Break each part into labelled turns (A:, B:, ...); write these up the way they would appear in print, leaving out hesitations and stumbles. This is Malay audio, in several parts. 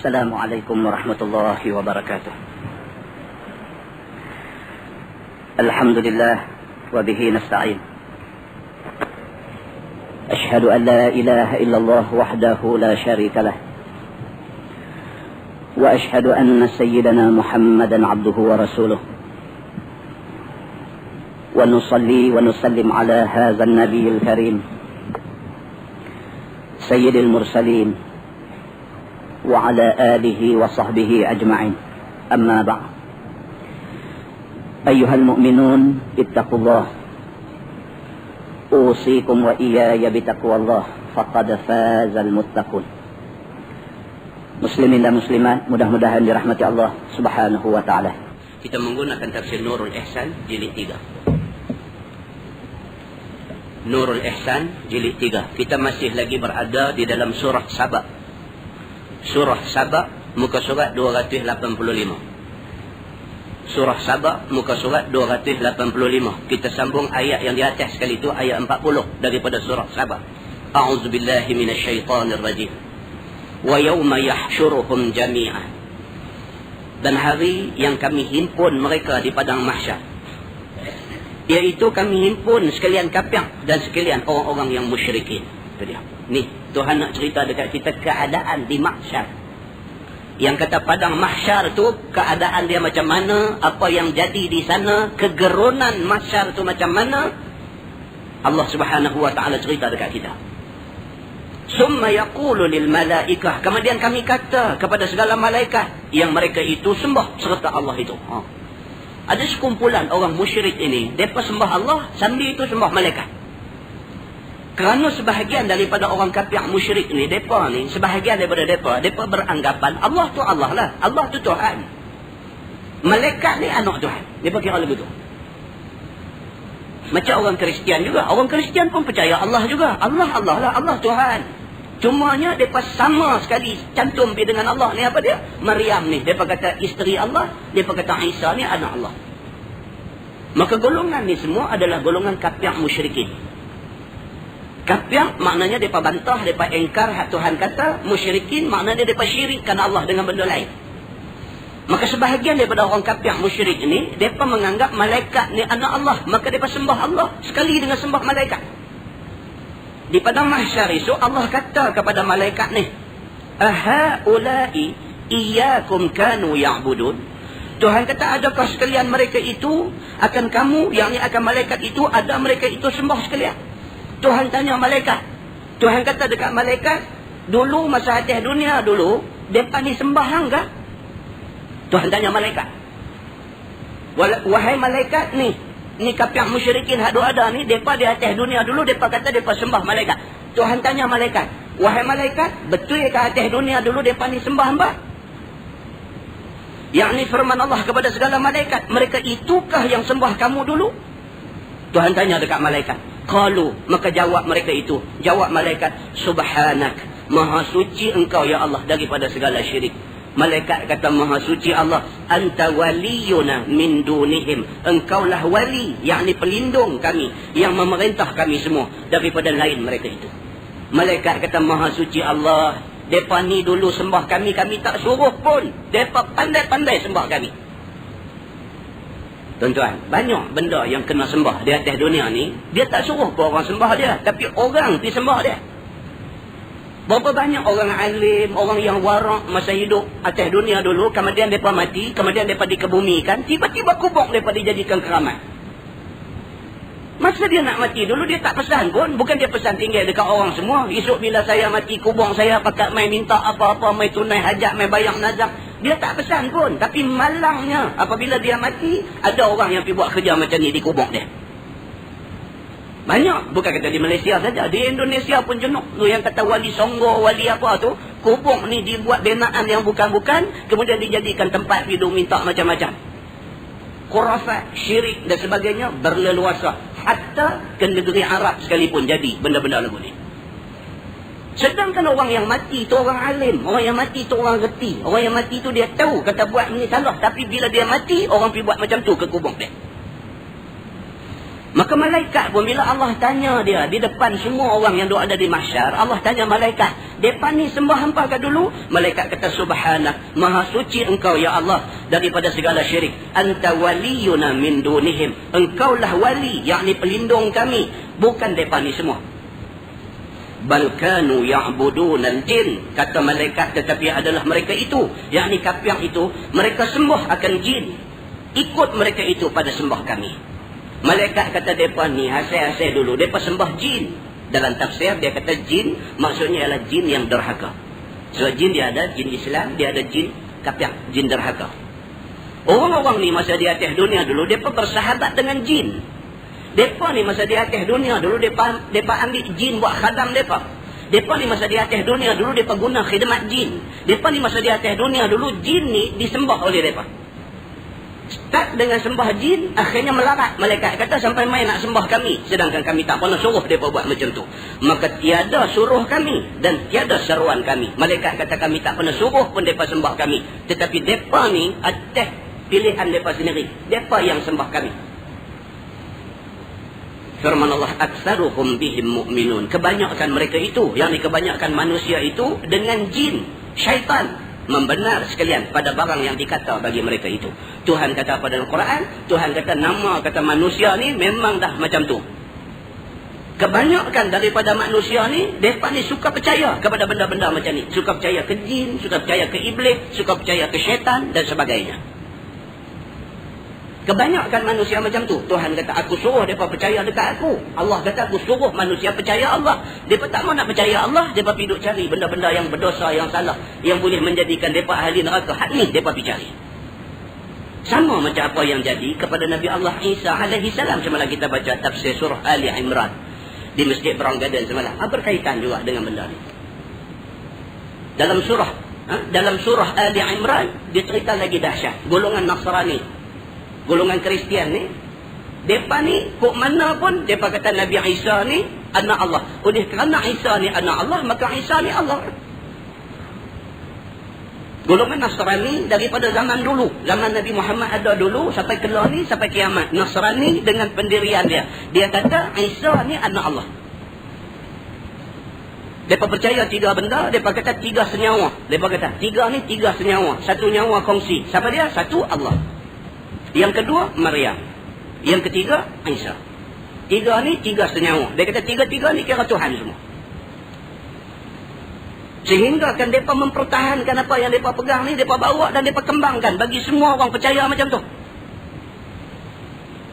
A: السلام عليكم ورحمة الله وبركاته. الحمد لله وبه نستعين. أشهد أن لا إله إلا الله وحده لا شريك له، وأشهد أن سيدنا محمدا عبده ورسوله، ونصلي ونسلم على هذا النبي الكريم سيد المرسلين وعلى آله وصحبه أجمعين. أما بعد، أيها المؤمنون اتقوا الله، أوصيكم وإياي بتقوى الله، فقد فاز المتقون. Muslimin dan muslimat, mudah-mudahan dirahmati Allah Subhanahu wa taala. Kita menggunakan tafsir Nurul Ihsan jilid 3. Nurul Ihsan jilid 3. Kita masih lagi berada di dalam surah Saba. Surah Saba muka surat 285. Surah Saba muka surat 285. Kita sambung ayat yang di atas sekali itu, ayat 40 daripada surah Saba. A'udzubillahi minasyaitonirrajim. Wa yawma yahsyuruhum jami'an. Dan hari yang kami himpun mereka di padang mahsyar, iaitu kami himpun sekalian kafir dan sekalian orang-orang yang musyrikin. Itu dia. Ni Tuhan nak cerita dekat kita keadaan di mahsyar. Yang kata padang mahsyar tu, keadaan dia macam mana, apa yang jadi di sana, kegerunan mahsyar tu macam mana, Allah Subhanahu wa taala cerita dekat kita. Summa yaqulu lil malaikah, kemudian kami kata kepada segala malaikat yang mereka itu sembah serta Allah itu. Ada sekumpulan orang musyrik ini, mereka sembah Allah sambil itu sembah malaikat. Kerana sebahagian daripada orang kafir musyrik ni, mereka ni, sebahagian daripada mereka beranggapan Allah tu Allah lah, Allah tu Tuhan, malaikat ni anak Tuhan. Mereka kira begitu. Macam orang Kristian juga. Orang Kristian pun percaya Allah juga. Allah lah, Allah Tuhan. Cumanya mereka sama sekali cantum pergi dengan Allah ni. Apa dia? Maryam ni, mereka kata isteri Allah, mereka kata Isa ni anak Allah. Maka golongan ni semua adalah golongan kafir musyrikin. Kafir maknanya mereka bantah, mereka engkar hak Tuhan kata. Musyrikin maknanya mereka syirikkan Allah dengan benda lain. Maka sebahagian daripada orang kafir musyrik ini, mereka menganggap malaikat ni anak Allah. Maka mereka sembah Allah sekali dengan sembah malaikat. Di padang mahsyar esok, Allah kata kepada malaikat ni, ahaulai iyyakum kanu ya'budun. Tuhan kata, adakah sekalian mereka itu akan kamu, yakni akan malaikat itu, ada mereka itu sembah sekalian? Tuhan tanya malaikat. Tuhan kata dekat malaikat, dulu masa atas dunia dulu, mereka ni sembah hang kah? Tuhan tanya malaikat. Wahai malaikat ni kafir musyrikin hak ada ni, depa di atas dunia dulu depa kata depa sembah malaikat. Tuhan tanya malaikat, wahai malaikat, betul ke atas dunia dulu depa ni sembah hamba? Yakni firman Allah kepada segala malaikat, mereka itukah yang sembah kamu dulu? Tuhan tanya dekat malaikat. Qalu, maka jawab mereka itu, jawab malaikat, subhanak, maha suci engkau ya Allah daripada segala syirik. Malaikat kata, maha suci Allah, anta waliyuna min dunihim, engkaulah wali, yakni pelindung kami, yang memerintah kami semua daripada lain mereka itu. Malaikat kata, maha suci Allah, depa ni dulu sembah kami, kami tak suruh pun, depa pandai-pandai sembah kami. Tuan-tuan, banyak benda yang kena sembah di atas dunia ni, dia tak suruh pun orang sembah dia, tapi orang pergi sembah dia. Berapa banyak orang alim, orang yang warak masa hidup atas dunia dulu, kemudian mereka mati, kemudian mereka dikebumikan, tiba-tiba kubur mereka dijadikan keramat. Masa dia nak mati dulu, dia tak pesan pun. Bukan dia pesan tinggal dekat orang semua, esok bila saya mati, kubur saya pakat main minta apa-apa, main tunai hajat, main bayang nazak. Dia tak pesan pun. Tapi malangnya, apabila dia mati, ada orang yang pergi buat kerja macam ni di kubur dia. Banyak, bukan kata di Malaysia saja, di Indonesia pun jenuh. Tu yang kata wali Songo, wali apa tu, kubur ni dibuat binaan yang bukan-bukan, kemudian dijadikan tempat hidup minta macam-macam. Khurafat, syirik dan sebagainya berleluasa. Hatta ke negeri Arab sekalipun jadi benda-benda lagu ni. Sedangkan orang yang mati tu orang alim, orang yang mati tu orang reti, orang yang mati tu dia tahu kata buat ni salah, tapi bila dia mati, orang pergi buat macam tu ke kubur dia. Maka malaikat pun bila Allah tanya dia di depan semua orang yang ada di mahsyar, Allah tanya malaikat, depa ni sembah hangpa ke dulu? Malaikat kata, subhanak, maha suci engkau ya Allah daripada segala syirik. Anta waliyuna min dunihim, engkaulah wali, yakni pelindung kami, bukan depa ni semua. Bal kanu ya'budunal jin, kata malaikat, tetapi adalah mereka itu, yakni kafir itu, mereka sembah akan jin, ikut mereka itu pada sembah kami. Malaikat kata mereka ni asal-asal dulu mereka sembah jin. Dalam tafsir dia kata jin maksudnya adalah jin yang derhaka. So jin dia ada jin Islam, dia ada jin kafir, jin derhaka. Orang-orang ni masa di atas dunia dulu mereka bersahabat dengan jin. Mereka ni masa di atas dunia dulu mereka ambil jin buat khadam mereka. Mereka ni masa di atas dunia dulu mereka guna khidmat jin. Mereka ni masa di atas dunia dulu jin ni disembah oleh mereka. Start dengan sembah jin, akhirnya melarat. Malaikat kata sampai mai nak sembah kami, sedangkan kami tak pernah suruh mereka buat macam tu. Maka tiada suruh kami dan tiada seruan kami. Malaikat kata kami tak pernah suruh pun mereka sembah kami, tetapi mereka ni atas pilihan mereka sendiri, mereka yang sembah kami. Firman Allah, aktsaruhum bihim mu'minun, kebanyakan mereka itu, yakni kebanyakan manusia itu dengan jin, syaitan, membenar sekalian pada barang yang dikata bagi mereka itu. Tuhan kata pada Al-Quran, Tuhan kata nama kata manusia ni memang dah macam tu. Kebanyakan daripada manusia ni, mereka ni suka percaya kepada benda-benda macam ni. Suka percaya ke jin, suka percaya ke iblis, suka percaya ke syaitan dan sebagainya. Kebanyakan manusia macam tu. Tuhan kata aku suruh mereka percaya dekat aku. Allah kata aku suruh manusia percaya Allah. Mereka tak mau nak percaya Allah, mereka pergi duk cari benda-benda yang berdosa, yang salah, yang boleh menjadikan mereka ahli neraka. Hak ni mereka pergi cari. Sama macam apa yang jadi kepada Nabi Allah Isa alaihi salam semalam kita baca tafsir surah Ali Imran di Masjid Brown Garden semalam. Berkaitan juga dengan benda ni. Dalam surah Ali Imran dia cerita lagi dahsyat. Golongan Nasrani, golongan Kristian ni, mereka ni kok mana pun mereka kata Nabi Isa ni anak Allah. Oleh kerana Isa ni anak Allah, maka Isa ni Allah. Golongan Nasrani daripada zaman dulu, zaman Nabi Muhammad ada dulu sampai kelar ni, sampai kiamat. Nasrani dengan pendirian dia, dia kata Isa ni anak Allah. Mereka percaya tiga benda, mereka kata tiga senyawa. Mereka kata tiga ni tiga senyawa, satu nyawa kongsi. Siapa dia? Satu Allah. Yang kedua Maryam, yang ketiga Isa. Tiga ni tiga senyawa. Dia kata tiga-tiga ni kira Tuhan semua. Sehingga kan mereka mempertahankan apa yang mereka pegang ni, mereka bawa dan mereka kembangkan bagi semua orang percaya macam tu.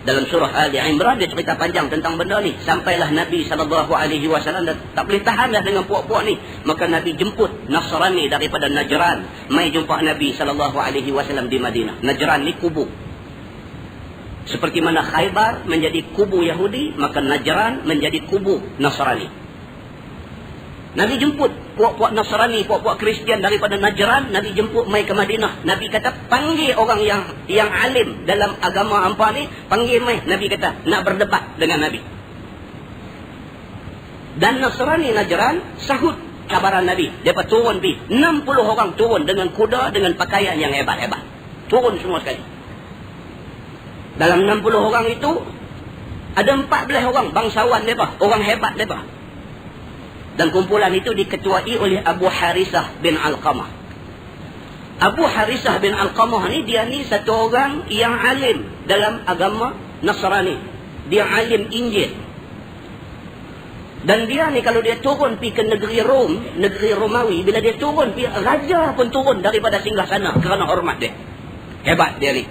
A: Dalam surah Ali Imran dia cerita panjang tentang benda ni. Sampailah Nabi SAW dan tak boleh tahan dah dengan puak-puak ni. Maka Nabi jemput Nasrani daripada Najran, mai jumpa Nabi SAW di Madinah. Najran ni kubu. Seperti mana Khaybar menjadi kubu Yahudi, maka Najran menjadi kubu Nasrani. Nabi jemput puak-puak Nasrani, puak-puak Kristian daripada Najran, Nabi jemput mai ke Madinah. Nabi kata panggil orang yang alim dalam agama hampa ni, panggil mai. Nabi kata nak berdebat dengan Nabi. Dan Nasrani Najran sahut kabaran Nabi. Mereka turun pergi. 60 orang turun dengan kuda, dengan pakaian yang hebat-hebat. Turun semua sekali. Dalam 60 orang itu ada 14 orang bangsawan mereka, orang hebat mereka. Dan kumpulan itu diketuai oleh Abu Harisah bin Alqamah. Abu Harisah bin Alqamah ni, dia ni satu orang yang alim dalam agama Nasrani. Dia alim Injil. Dan dia ni kalau dia turun pergi ke negeri Rom, negeri Romawi, bila dia turun pergi, raja pun turun daripada singgah sana kerana hormat dia. Hebat dia ni.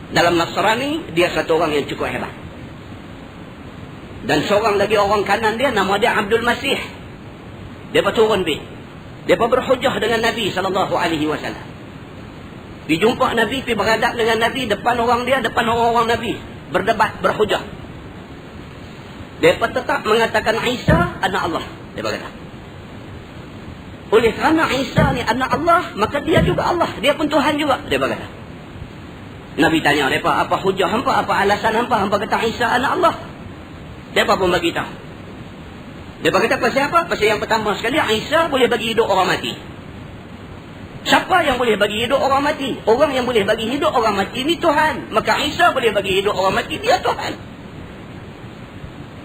A: Dalam Nasrani, dia satu orang yang cukup hebat. Dan seorang lagi orang kanan dia, nama dia Abdul Masih. Dia turun pergi. Dia berhujah dengan Nabi SAW. Dijumpa Nabi, pergi beradab dengan Nabi, depan orang dia, depan orang-orang Nabi. Berdebat, berhujah. Dia tetap mengatakan Isa anak Allah. Dia berkata, oleh kerana Isa ni anak Allah, maka dia juga Allah. Dia pun Tuhan juga. Dia berkata. Nabi tanya mereka, apa hujah hampa, apa alasan hampa, hampa kata Isa anak Allah. Mereka pun bagi tahu. Dia berkata pasal apa? Pasal yang pertama sekali, Isa boleh bagi hidup orang mati. Siapa yang boleh bagi hidup orang mati? Orang yang boleh bagi hidup orang mati ni Tuhan. Maka Isa boleh bagi hidup orang mati, dia Tuhan.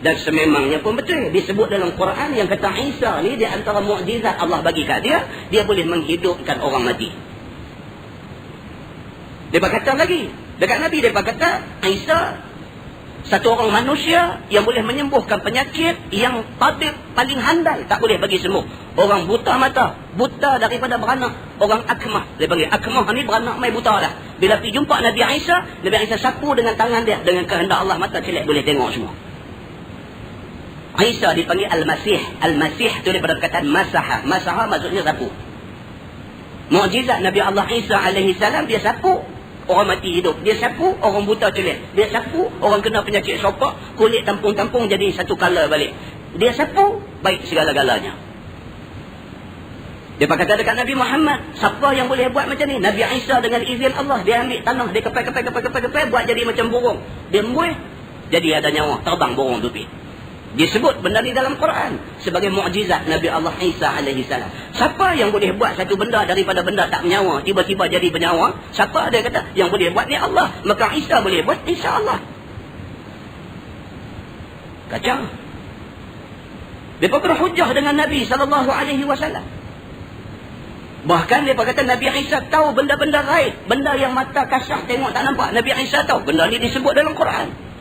A: Dan sememangnya pun betul. Disebut dalam Quran yang kata Isa ni di antara mukjizat Allah bagi kat dia, dia boleh menghidupkan orang mati. Dia kata lagi, dekat Nabi dia kata Isa satu orang manusia yang boleh menyembuhkan penyakit yang tabib paling handal tak boleh bagi sembuh. Orang buta mata, buta daripada beranak, orang akmah. Dia panggil akmah ni beranak mai buta dah. Bila pergi jumpa Nabi Isa sapu dengan tangan dia, dengan kehendak Allah mata celek boleh tengok semua. Isa dipanggil Al-Masih. Al-Masih tu daripada perkataan masaha. Masaha maksudnya sapu. Mukjizat Nabi Allah Isa alaihi salam, dia sapu orang mati hidup. Dia sapu orang buta celek. Dia sapu orang kena penyakit sopak, kulit tampung-tampung jadi satu color balik. Dia sapu baik segala-galanya. Dia kata dekat Nabi Muhammad, siapa yang boleh buat macam ni? Nabi Isa dengan izin Allah, dia ambil tanah, dia kepai buat jadi macam burung. Dia embuih, jadi ada nyawa, terbang burung dupi. Disebut benda ni dalam Quran sebagai mukjizat Nabi Allah Isa alaihi salam. Siapa yang boleh buat satu benda daripada benda tak bernyawa tiba-tiba jadi bernyawa? Siapa dia kata yang boleh buat ni Allah. Maka Isa boleh buat, insya-Allah. Kacau. Depa berhujjah dengan Nabi sallallahu alaihi wasallam. Bahkan dia kata Nabi Isa tahu benda-benda gaib, benda yang mata kasar tengok tak nampak. Nabi Isa tahu benda ni disebut dalam Quran.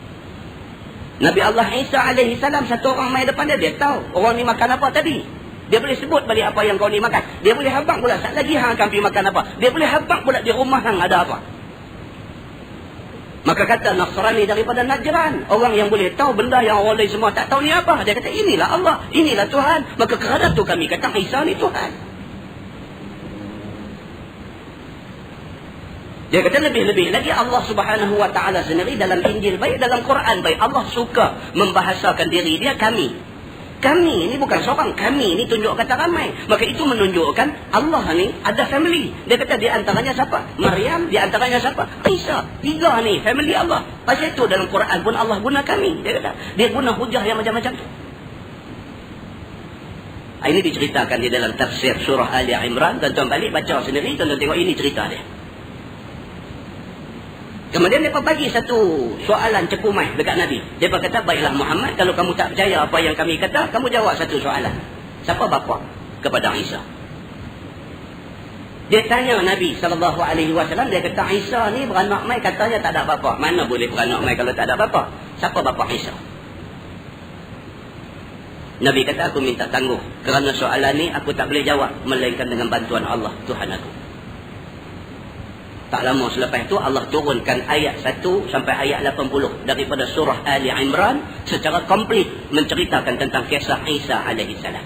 A: Nabi Allah Isa alaihi salam satu orang main depan dia, dia tahu orang ni makan apa tadi. Dia boleh sebut balik apa yang kau ni makan. Dia boleh habaq pula sat lagi hang akan pergi makan apa. Dia boleh habaq pula di rumah hang ada apa. Maka kata Nasrani daripada Najran, orang yang boleh tahu benda yang orang lain semua tak tahu ni apa. Dia kata inilah Allah, inilah Tuhan. Maka kerana tu kami kata Isa ni Tuhan. Dia kata lebih-lebih lagi Allah subhanahu wa ta'ala sendiri dalam Injil baik, dalam Quran baik, Allah suka membahasakan diri dia kami. Kami ni bukan seorang, kami ni tunjuk kata ramai. Maka itu menunjukkan Allah ni ada family. Dia kata di antaranya siapa? Maryam, di antaranya siapa? Isa. 3 ni family Allah. Pasal itu dalam Quran pun Allah guna kami. Dia kata dia guna hujah yang macam-macam tu. Ini diceritakan di dalam tafsir surah Ali Imran. Tuan-tuan balik baca sendiri, tuan-tuan tengok ini cerita dia. Kemudian mereka bagi satu soalan cekumai dekat Nabi. Mereka kata, baiklah Muhammad, kalau kamu tak percaya apa yang kami kata, kamu jawab satu soalan. Siapa bapa kepada Isa? Dia tanya Nabi SAW, dia kata Isa ni beranak mai, katanya tak ada bapa. Mana boleh beranak mai kalau tak ada bapa? Siapa bapa Isa? Nabi kata, aku minta tangguh. Kerana soalan ni aku tak boleh jawab melainkan dengan bantuan Allah, Tuhan aku. Tak lama selepas itu Allah turunkan ayat 1 sampai ayat 80 daripada surah Ali Imran secara komplit menceritakan tentang kisah Isa alaihi salam.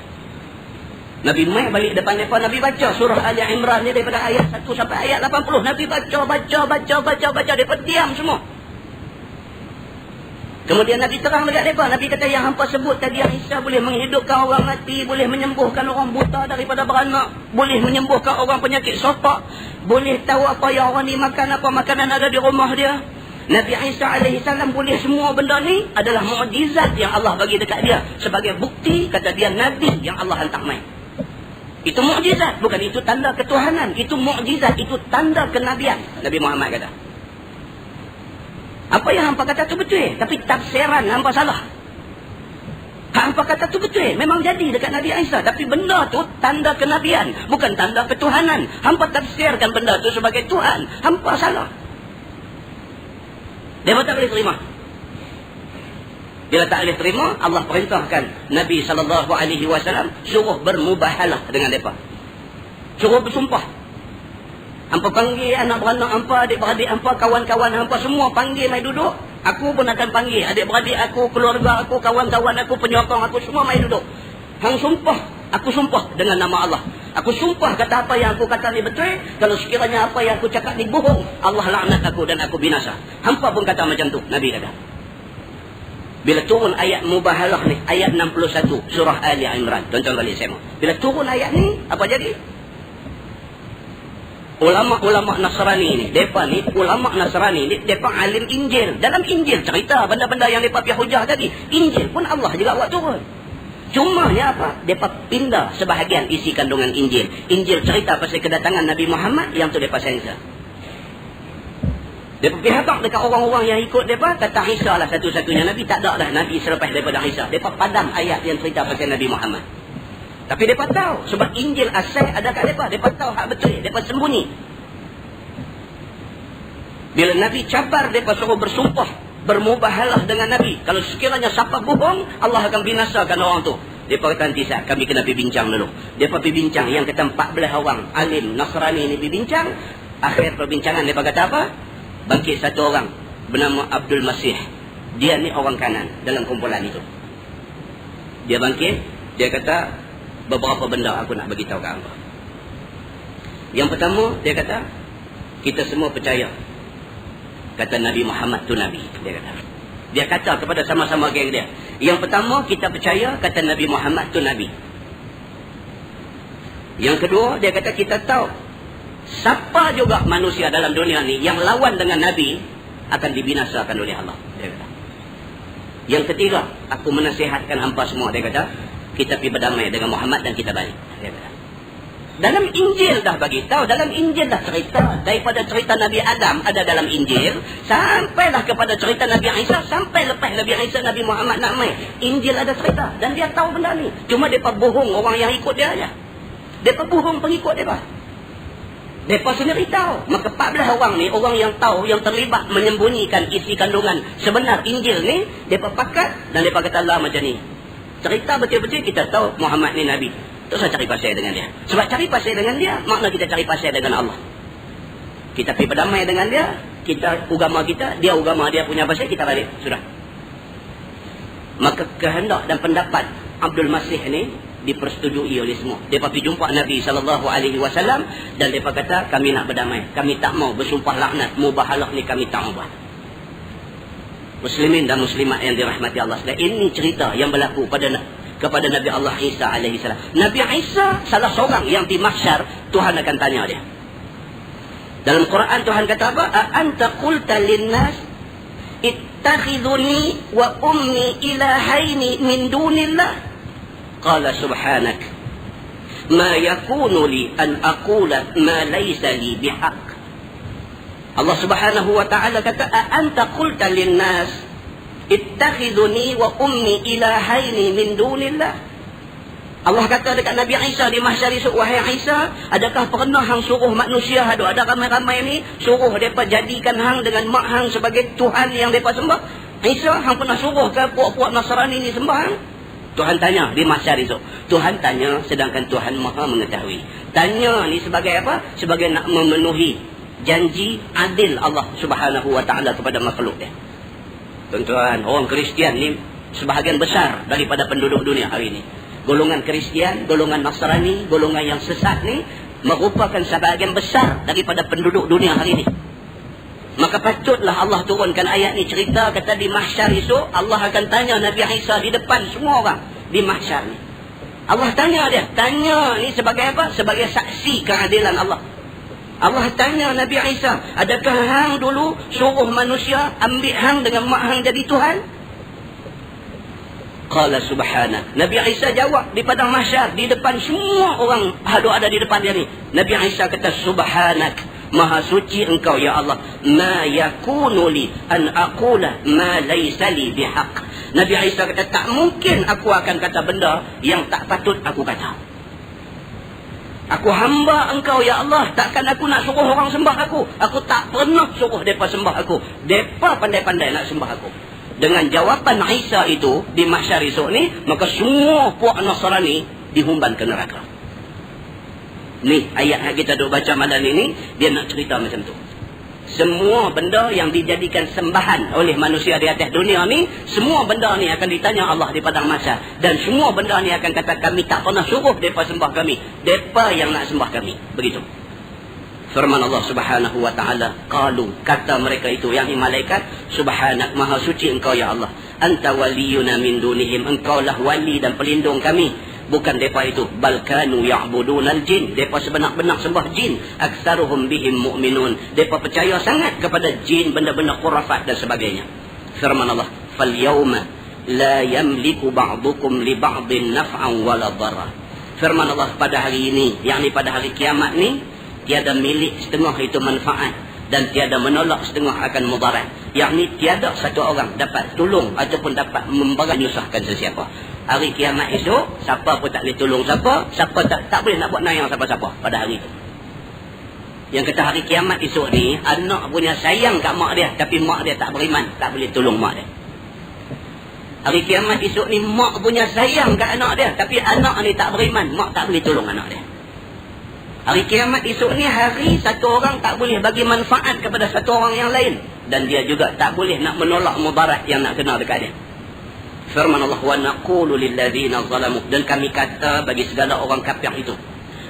A: Nabi mai balik depan mereka, Nabi baca surah Ali Imran ni daripada ayat 1 sampai ayat 80. Nabi baca, mereka diam semua. Kemudian Nabi terang dekat mereka. Nabi kata yang hampa sebut tadi Isa boleh menghidupkan orang mati, boleh menyembuhkan orang buta daripada beranak, boleh menyembuhkan orang penyakit sopak, boleh tahu apa yang orang ni makan, apa makanan ada di rumah dia. Nabi Isa alaihi salam boleh semua benda ni adalah mukjizat yang Allah bagi dekat dia sebagai bukti kata dia Nabi yang Allah hantar mai. Itu mukjizat, bukan itu tanda ketuhanan. Itu mukjizat, itu tanda kenabian. Nabi Muhammad kata. Apa yang hampa kata tu betul, tapi tafsiran hampa salah. Hampa kata tu betul, memang jadi dekat Nabi Isa, tapi benda tu tanda kenabian, bukan tanda ketuhanan. Hampa tafsirkan benda tu sebagai Tuhan, hampa salah. Dia tak boleh terima. Bila tak boleh terima, Allah perintahkan Nabi SAW suruh bermubahalah dengan mereka. Suruh bersumpah. Hampa panggil anak beranak hampa, adik-beradik hampa, kawan-kawan hampa semua panggil mai duduk. Aku pun akan panggil adik-beradik aku, keluarga aku, kawan-kawan aku, penyokong aku, semua mai duduk. Hang sumpah, aku sumpah dengan nama Allah. Aku sumpah kata apa yang aku kata ni betul. Kalau sekiranya apa yang aku cakap ni bohong, Allah laknat aku dan aku binasa. Hampa pun kata macam tu, Nabi kata. Bila turun ayat mubahalah ni, ayat 61 surah Ali Imran. Tuan-tuan balik saya mau. Bila turun ayat ni, apa jadi? Ulama-ulama Nasrani ni, mereka ni, ulama Nasrani ni, mereka alim Injil. Dalam Injil cerita benda-benda yang mereka pergi hujah tadi. Injil pun Allah juga buat turun. Cuma ni apa? Mereka pindah sebahagian isi kandungan Injil. Injil cerita pasal kedatangan Nabi Muhammad, yang tu mereka sensor. Mereka pihak dekat orang-orang yang ikut mereka, kata Isa lah satu-satunya Nabi. Tak ada dah Nabi selepas daripada Isa. Mereka padam ayat yang cerita pasal Nabi Muhammad. Tapi mereka tahu, sebab Injil asal ada kat mereka. Mereka tahu hak betul, mereka sembunyi. Bila Nabi cabar, mereka suruh bersumpah, bermubahalah dengan Nabi. Kalau sekiranya siapa bohong, Allah akan binasakan orang tu. Mereka kata, nanti kami kena pergi bincang dulu. Mereka pergi bincang, yang kata 14 orang alim Nasrani ni pergi bincang. Akhir perbincangan mereka kata apa? Bangkit satu orang bernama Abdul Masih. Dia ni orang kanan dalam kumpulan itu. Dia bangkit, dia kata, beberapa benda aku nak bagi tahu kat hangpa. Yang pertama, dia kata, kita semua percaya kata Nabi Muhammad tu Nabi. Dia kata kepada sama-sama geng dia. Yang pertama, kita percaya kata Nabi Muhammad tu Nabi. Yang kedua, dia kata kita tahu siapa juga manusia dalam dunia ni yang lawan dengan Nabi akan dibinasakan oleh Allah. Dia kata. Yang ketiga, aku menasihatkan hangpa semua. Dia kata, kita pergi berdamai dengan Muhammad dan kita balik. Dia kata. Dalam Injil dah bagi tahu, dalam Injil dah cerita. Daripada cerita Nabi Adam ada dalam Injil, sampailah kepada cerita Nabi Isa, sampai lepas Nabi Isa, Nabi Muhammad nak mai. Injil ada cerita dan dia tahu benda ni. Cuma mereka bohong orang yang ikut dia aja. Mereka bohong pengikut dia. Mereka sendiri tahu. Maka 14 orang ni, orang yang tahu, yang terlibat menyembunyikan isi kandungan sebenar Injil ni, mereka pakat dan mereka kata Allah macam ni. Cerita betul-betul kita tahu Muhammad ni Nabi. Tak usah cari pasal dengan dia. Sebab cari pasal dengan dia, makna kita cari pasal dengan Allah. Kita pergi berdamai dengan dia, kita agama kita, dia agama dia punya pasal, kita balik. Sudah. Maka kehendak dan pendapat Abdul Masih ni dipersetujui oleh semua. Mereka pergi jumpa Nabi SAW dan mereka kata, kami nak berdamai. Kami tak mau bersumpah laknat. Mubahalah ni kami tak mau buat. Muslimin dan muslimat yang dirahmati Allah. Ini cerita yang berlaku kepada Nabi Allah Isa AS. Nabi Isa salah seorang yang di mahsyar Tuhan akan tanya dia. Dalam Quran Tuhan kata apa? Anta qulta linnas ittakhiduni wa ummi ilahaini min dunillah. Qala subhanak ma yakunu li an aqula ma laysa li bihaq. Allah Subhanahu wa ta'ala kata, anta qulta linnas ittakhiduni wa ummi ilahaini min dunillah. Allah kata dekat Nabi Isa di mahsyar esok, wahai Isa, adakah pernah hang suruh manusia ada ramai-ramai ni suruh depa jadikan hang dengan mak hang sebagai Tuhan yang depa sembah? Isa, hang pernah suruh ke puak-puak Nasrani ni sembah hang? Tuhan tanya di mahsyar esok. Tuhan tanya sedangkan Tuhan Maha mengetahui. Tanya ni sebagai apa? Sebagai nak memenuhi janji adil Allah Subhanahu wa ta'ala kepada makhluk dia. Tuan-tuan, orang Kristian ni sebahagian besar daripada penduduk dunia hari ini. Golongan Kristian, golongan Nasrani, golongan yang sesat ni merupakan sebahagian besar daripada penduduk dunia hari ini. Maka patutlah Allah turunkan ayat ni, cerita kata di mahsyar esok Allah akan tanya Nabi Isa di depan semua orang di mahsyar ni. Allah tanya dia, tanya ni sebagai apa? Sebagai saksi keadilan Allah. Allah tanya Nabi Isa, adakah hang dulu suruh manusia ambil hang dengan mak hang jadi Tuhan? Qala subhanak. Nabi Isa jawab di padang mahsyar di depan semua orang ada di depan dia ni. Nabi Isa kata, subhanak, maha suci engkau ya Allah. Ma yakunu li an aqula ma laysa li bihaq. Nabi Isa kata, tak mungkin aku akan kata benda yang tak patut aku kata. Aku hamba engkau ya Allah, takkan aku nak suruh orang sembah aku. Aku tak pernah suruh mereka sembah aku. Mereka pandai-pandai nak sembah aku. Dengan jawapan Isa itu di mahsyar esok ni, maka semua puak Nasrani dihumban ke neraka. Ni ayat yang kita duk baca malam ini, dia nak cerita macam tu. Semua benda yang dijadikan sembahan oleh manusia di atas dunia ni, semua benda ni akan ditanya Allah di padang mahsyar. Dan semua benda ni akan kata, kami tak pernah suruh mereka sembah kami. Mereka yang nak sembah kami. Begitu. Firman Allah Subhanahu wa ta'ala, qalu, kata mereka itu, yang malaikat, subhanak, maha suci engkau ya Allah. Anta waliyuna min dunihim, engkau lah wali dan pelindung kami. Bukan mereka itu, balkanu ya'budunal jin. Mereka sebenar-benar sembah jin. Aksaruhum bihim mu'minun. Mereka percaya sangat kepada jin, benda-benda khurafat dan sebagainya. Firman Allah, fal yawma la yamliku ba'dukum li ba'din naf'an wala dharra. Firman Allah, pada hari ini, yakni pada hari kiamat ni, tiada milik setengah itu manfaat dan tiada menolak setengah akan mudarat. Yakni tiada satu orang dapat tolong ataupun dapat menyusahkan sesiapa. Hari kiamat esok, siapa pun tak boleh tolong siapa, siapa tak boleh nak buat nayang siapa-siapa pada hari itu. Yang kata hari kiamat esok ni, anak punya sayang kat mak dia, tapi mak dia tak beriman, tak boleh tolong mak dia. Hari kiamat esok ni, mak punya sayang kat anak dia, tapi anak ni tak beriman, mak tak boleh tolong anak dia. Hari kiamat esok ni, hari satu orang tak boleh bagi manfaat kepada satu orang yang lain, dan dia juga tak boleh nak menolak mudarat yang nak kena dekat dia. Firman Allah, wa naqulu lilladzina zalamu, dan kami kata bagi segala orang kafir itu,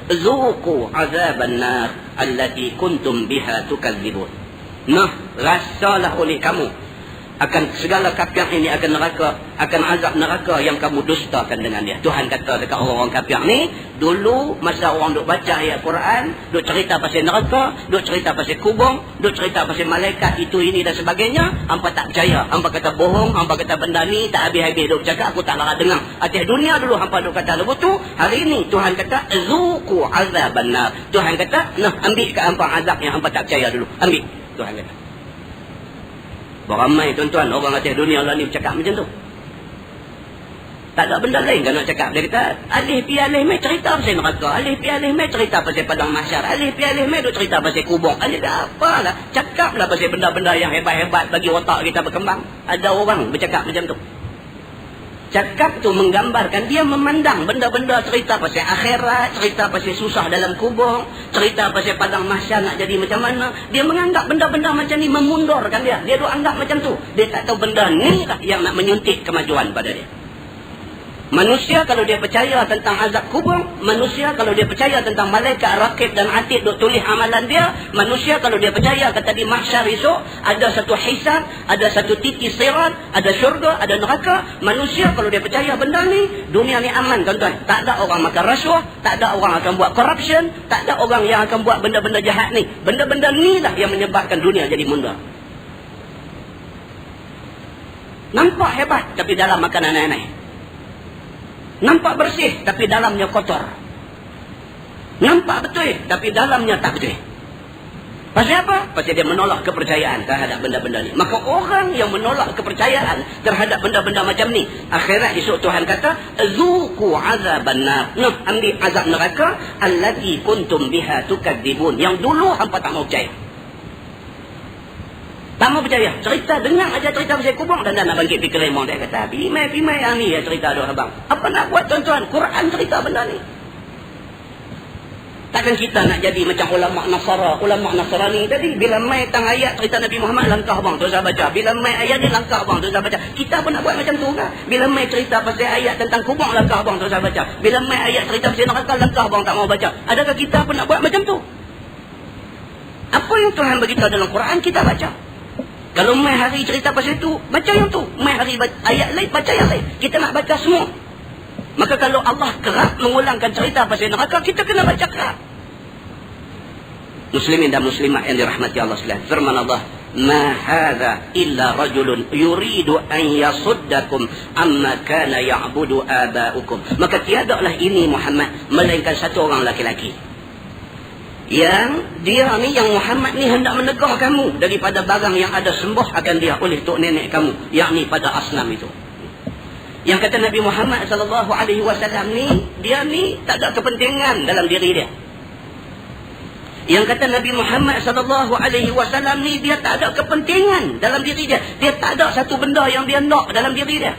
A: zuqu azaban nar allati kuntum biha tukadzibun. Nah, rasalah oleh kamu akan segala kafir ini, akan neraka, akan azab neraka yang kamu dustakan dengan dia. Tuhan kata dekat orang-orang kafir ni, dulu masa orang duk baca ayat Quran, duk cerita pasal neraka, duk cerita pasal kubur, duk cerita pasal malaikat itu ini dan sebagainya, hampa tak percaya, hampa kata bohong, hampa kata benda ni tak habis-habis duk cakap, aku tak larat dengar. Atas dunia dulu hampa duk kata lepas tu, hari ni Tuhan kata zuqu azaban nar. Tuhan kata, nah, ambil kat hampa azab yang hampa tak percaya dulu, ambil. Tuhan kata. Beramai tuan-tuan orang atas dunia lah ni bercakap macam tu. Tak ada benda lain kan nak cakap. Dia kata, alih pi alih mai cerita pasal neraka, alih pi alih mai cerita pasal padang mahsyar, alih pi alih mai duk cerita pasal kubur. Alih dah apalah, cakaplah pasal benda-benda yang hebat-hebat bagi otak kita berkembang. Ada orang bercakap macam tu. Cakap tu menggambarkan dia memandang benda-benda cerita pasal akhirat, cerita pasal susah dalam kubur, cerita pasal padang mahsyar nak jadi macam mana. Dia menganggap benda-benda macam ni memundurkan dia. Dia duk anggap macam tu. Dia tak tahu benda ni lah yang nak menyuntik kemajuan pada dia. Manusia kalau dia percaya tentang azab kubur, manusia kalau dia percaya tentang malaikat rakib dan atid duk tulis amalan dia, manusia kalau dia percaya kata di mahsyar esok ada satu hisab, ada satu titik sirat, ada syurga, ada neraka, manusia kalau dia percaya benda ni, dunia ni aman tuan-tuan. Tak ada orang makan rasuah, tak ada orang akan buat corruption, tak ada orang yang akan buat benda-benda jahat ni. Benda-benda ni lah yang menyebabkan dunia jadi mundur. Nampak hebat tapi dalam makanan aneh-aneh. Nampak bersih tapi dalamnya kotor. Nampak betul tapi dalamnya tak betul. Pasal apa? Pasal dia menolak kepercayaan terhadap benda-benda ni. Maka orang yang menolak kepercayaan terhadap benda-benda macam ni, akhirat esok Tuhan kata, zuqu azaban nar. Nah, ambil azab neraka allati kuntum biha tukadzibun, yang dulu hampa tak mau percaya. Tak mau percaya. Cerita, dengar aja cerita pasal kubur dan nak bangkit fikir lemah. Dia kata, pimai yang ni ya cerita doh abang. Apa nak buat tuan-tuan? Quran cerita benda ni. Takkan kita nak jadi macam ulama Nasrani tadi. Bila mai tang ayat cerita Nabi Muhammad, langkah bang tu saya baca. Bila mai ayat ni langkah bang tu saya baca. Kita pun nak buat macam tu kan? Bila mai cerita pasal ayat tentang kubur, langkah bang tu saya baca. Bila mai ayat cerita pasal neraka, langkah bang tak mau baca. Adakah kita pun nak buat macam tu? Apa yang Tuhan beritahu dalam Quran kita baca. Kalau mai hari cerita pasal itu, baca yang tu. Mai hari ayat lain, baca yang lain. Kita nak baca semua. Maka kalau Allah kerap mengulangkan cerita pasal neraka, kita kena baca kerap. Muslimin dan muslimat yang dirahmati Allah sekalian. Firman Allah, ma hadza illa rajulun yuridu an yasuddakum amma kana ya'budu aba'ukum. Maka tiadalah ini Muhammad melainkan satu orang laki-laki yang dia ni, yang Muhammad ni hendak menegah kamu daripada barang yang ada sembah akan dia oleh tok nenek kamu, yakni pada asnam itu. Yang kata Nabi Muhammad SAW ni, dia ni tak ada kepentingan dalam diri dia. Yang kata Nabi Muhammad SAW ni, dia tak ada kepentingan dalam diri dia. Dia tak ada satu benda yang dia nak dalam diri dia.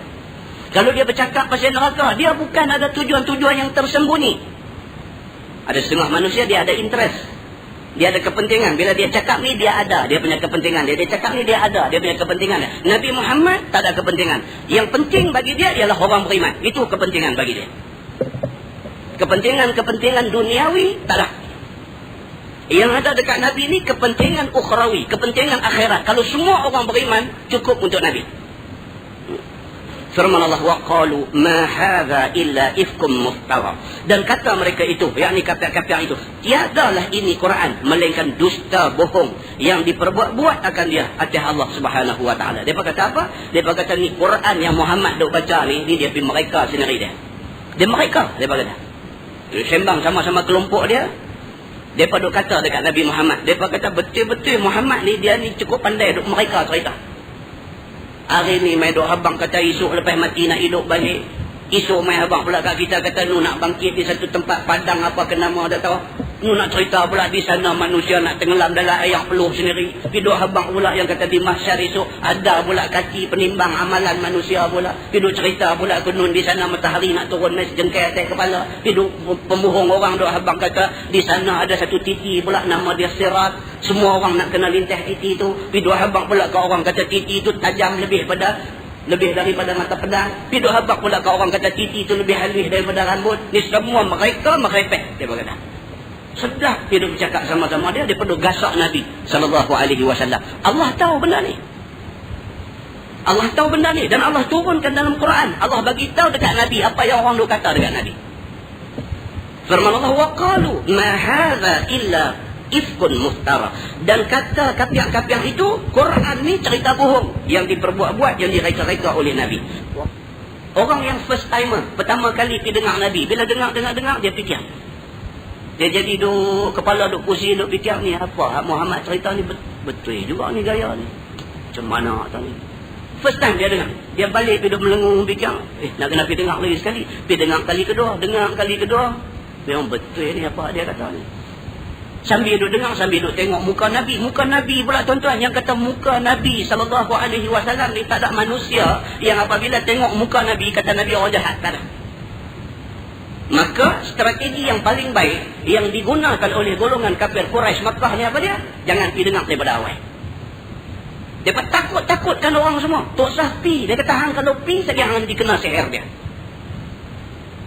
A: Kalau dia bercakap pasal neraka, dia bukan ada tujuan-tujuan yang tersembunyi. Ada setengah manusia dia ada interest, dia ada kepentingan. Bila dia cakap ni dia ada, dia punya kepentingan. Dia cakap ni dia ada, dia punya kepentingan. Nabi Muhammad tak ada kepentingan. Yang penting bagi dia ialah orang beriman. Itu kepentingan bagi dia. Kepentingan duniawi tak ada. Yang ada dekat Nabi ni kepentingan ukhrawi, kepentingan akhirat. Kalau semua orang beriman, cukup untuk Nabi. Firman Allah, wa qalu ma hadza illa ifkum muftara. Dan kata mereka itu, yakni kafir-kafir itu, tiadalah ini Quran melainkan dusta bohong yang diperbuat-buat akan dia atas Allah Subhanahu wa taala. Depa kata apa? Depa kata ni Quran yang Muhammad dok baca ni dia pi mereka sendiri dia. Dia mereka, depa kata. Dia sembang sama-sama kelompok dia. Mereka duk kata dekat Nabi Muhammad. Mereka kata betul-betul Muhammad ni dia ni cukup pandai duk mereka cerita. Hari ni mai duk habang kata esok lepas mati nak hidup balik. Esok mai habang pula kat kita kata nu nak bangkit di satu tempat padang apa ke nama dah tahu. Nu nak cerita pula di sana manusia nak tenggelam dalam air peluh sendiri. Hidup habang pula yang kata di mahsyar esok ada pula kaki penimbang amalan manusia pula. Hidup cerita pula kunun di sana matahari nak turun mes jengkai atas kepala. Hidup pembohong orang duk habang kata di sana ada satu titi pula nama dia Sirat. Semua orang nak kena lintah titi tu. Hidup habang pula ke orang kata titi tu tajam lebih daripada mata pedang. Hidup habang pula ke orang kata titi tu lebih halus daripada rambut. Ni semua mereka merepek dia berkata. Sedap hidup bercakap sama-sama dia perlu gasak Nabi SAW. Allah tahu benda ni. Allah tahu benda ni. Dan Allah turunkan dalam Quran. Allah bagi tahu dekat Nabi apa yang orang duk kata dekat Nabi. Firman Allah, وَقَالُوا مَا هَذَا إِلَّا إِفْكٌ مُفْتَرَى. Dan kata kapiak-kapiak itu, Quran ni cerita bohong yang diperbuat-buat, yang direka-reka oleh Nabi. Orang yang first timer, pertama kali pergi dengar Nabi, bila dengar, dia fikir. Dia jadi kepala duk pusing, duk fikir ni apa Muhammad cerita ni betul juga ni gaya ni. Macam mana tak ni? First time dia dengar. Dia balik pergi duk melengung fikir, nak kena pergi dengar lagi sekali. Pergi dengar kali kedua. Memang betul ni apa dia kata ni. Sambil duk dengar, sambil duk tengok muka Nabi. Muka Nabi pula tuan-tuan, yang kata muka Nabi SAW ni tak ada manusia yang apabila tengok muka Nabi kata Nabi orang jahat, tak ada. Maka strategi yang paling baik yang digunakan oleh golongan kafir Quraisy Makkah ni apa dia? Jangan pergi dengar daripada awal. Mereka takutkan orang semua. Tak usah pergi. Dia kata hang kalau pergi saja hang dikena sihir dia.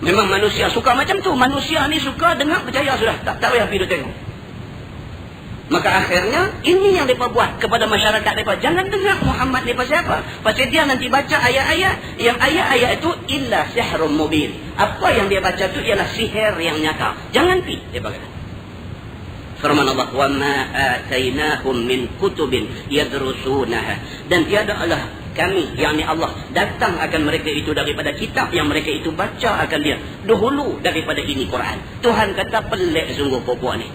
A: Memang manusia suka macam tu. Manusia ni suka dengar percaya sudah. Tak payah pergi tengok. Maka akhirnya ini yang mereka buat kepada masyarakat mereka. Jangan dengar Muhammad ni pasal apa? Pasal dia nanti baca ayat-ayat. Yang ayat-ayat itu illa sihrun mubin. Apa yang dia baca itu ialah sihir yang nyata. Jangan pergi. Dia berkata. Firman Allah, وَمَا آتَيْنَاهُمْ مِنْ كُتُبٍ يَدْرُسُونَهَا. Dan tiada Allah kami, yakni Allah, datang akan mereka itu daripada kitab yang mereka itu baca akan dia. Dahulu daripada ini Quran. Tuhan kata pelik sungguh perempuan ni.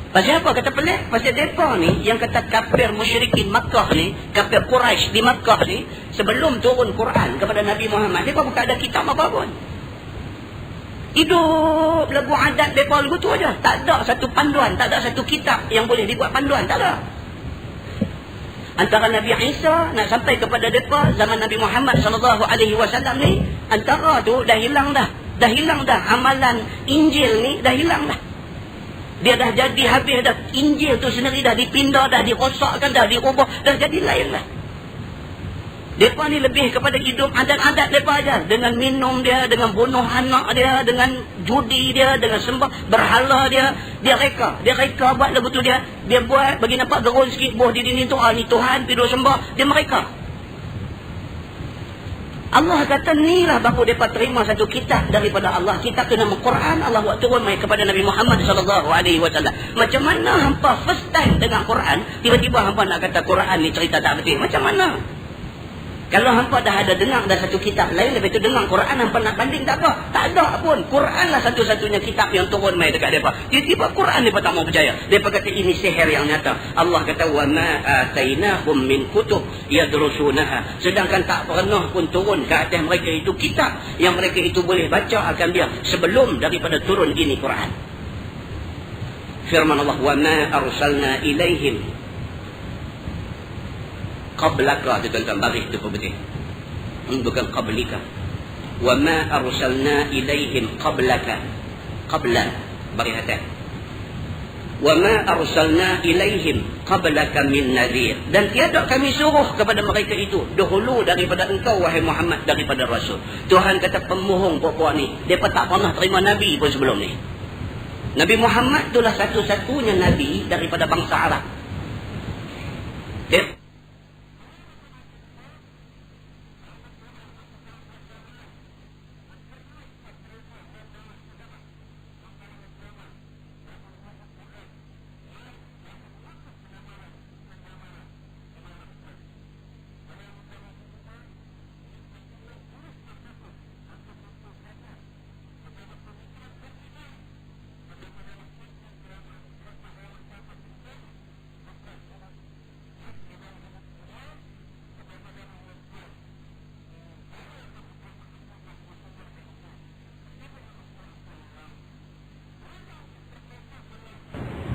A: Pasal apa kata pelik? Pasal mereka ni yang kata kafir musyrikin Makkah ni, kafir Quraisy di Makkah ni, sebelum turun Quran kepada Nabi Muhammad, mereka bukan ada kitab apa pun. Hidup lagu adat mereka lagu tu aja. Tak ada satu panduan, tak ada satu kitab yang boleh dibuat panduan, tak ada. Antara Nabi Isa nak sampai kepada mereka zaman Nabi Muhammad SAW ni, antara tu dah hilang dah. Dah hilang dah amalan Injil ni, dah hilang dah. Dia dah jadi habis dah. Injil tu sendiri dah dipindah, dah dirosakkan, dah dirubah, dah jadi lain lah. Mereka ni lebih kepada hidup adat-adat mereka aja. Dengan minum dia, dengan bunuh anak dia, dengan judi dia, dengan sembah berhala dia. Dia reka buat lagu tu dia. Dia buat bagi nampak gerun sikit, boh di dinding tu, ni Tuhan, pergi sembah. Dia mereka. Allah kata ni lah baru mereka terima satu kitab daripada Allah. Kitab tu nama Quran. Allah buat turun mai kepada Nabi Muhammad SAW. Macam mana hampa first time dengar Quran, tiba-tiba hampa nak kata Quran ni cerita tak betul? Macam mana? Kalau hampa dah ada dengar dah satu kitab lain, lepas tu dengar Quran, hampa nak banding tak apa. Tak ada pun. Quran lah satu-satunya kitab yang turun mai dekat mereka. Tiba-tiba Quran mereka tak mau percaya. Mereka kata ini sihir yang nyata. Allah kata وَمَا آتَيْنَاهُمْ مِنْ كُتُبٍ يَدْرُسُونَهَا. Sedangkan tak pernah pun turun ke atas mereka itu kitab yang mereka itu boleh baca akan dia sebelum daripada turun ini Quran. Firman Allah, وَمَا أَرْسَلْنَا إِلَيْهِمْ qablaka, tu tuan-tuan baris tu betul. Bukan qablika. Wa ma arsalna ilaihim qablaka. Qablan baris atas. Wa ma arsalna ilaihim qablaka min nadhir. Dan tiada kami suruh kepada mereka itu dahulu daripada engkau wahai Muhammad, daripada rasul. Tuhan kata pemohong puak-puak ni, depa tak pernah terima nabi pun sebelum ni. Nabi Muhammad itulah satu-satunya nabi daripada bangsa Arab.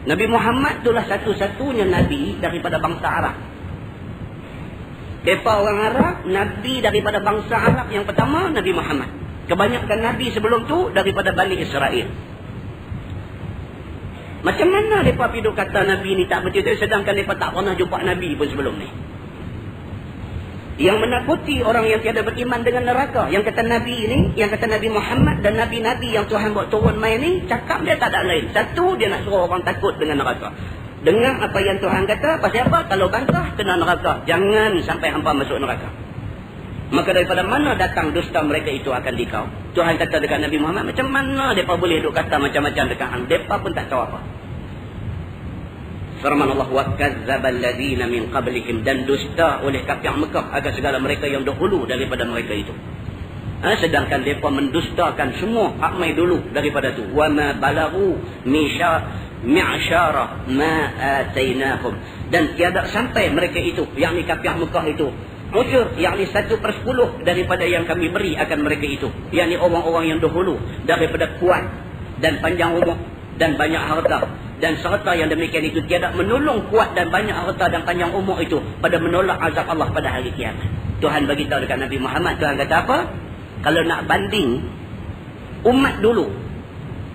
A: Nabi Muhammad itulah satu-satunya Nabi daripada bangsa Arab. Mereka orang Arab, Nabi daripada bangsa Arab yang pertama, Nabi Muhammad. Kebanyakan Nabi sebelum tu daripada Bani Israel. Macam mana mereka hidup kata Nabi ni tak betul, sedangkan mereka tak pernah jumpa Nabi pun sebelum ni. Yang menakuti orang yang tiada beriman dengan neraka. Yang kata Nabi ni, yang kata Nabi Muhammad dan Nabi-Nabi yang Tuhan buat turun main ni, cakap dia tak ada lain. Satu, dia nak suruh orang takut dengan neraka. Dengar apa yang Tuhan kata, pasal apa? Kalau bantah, kena neraka. Jangan sampai hampa masuk neraka. Maka daripada mana datang dusta mereka itu akan dikau. Tuhan kata dekat Nabi Muhammad, macam mana mereka boleh duk kata macam-macam dekat hang? Mereka pun tak tahu apa. Firman Allah, وَكَذَّبَ الَّذِينَ مِنْ قَبْلِهِمْ, dan dusta oleh kafir Mekah agar segala mereka yang dahulu daripada mereka itu. Sedangkan mereka mendustakan semua hak mai dulu daripada tu. وَمَا بَلَغُوا مِعْشَارَ مَا آتَيْنَاهُمْ, dan tiada sampai mereka itu, yakni kafir Mekah itu, usyur, yakni 1/10 daripada yang kami beri akan mereka itu, yakni orang-orang yang dahulu daripada kuat dan panjang umur dan banyak harta. Dan serta yang demikian itu tiada menolong kuat dan banyak harta dan panjang umur itu pada menolak azab Allah pada hari kiamat. Tuhan bagi tahu dekat Nabi Muhammad, Tuhan kata apa? Kalau nak banding umat dulu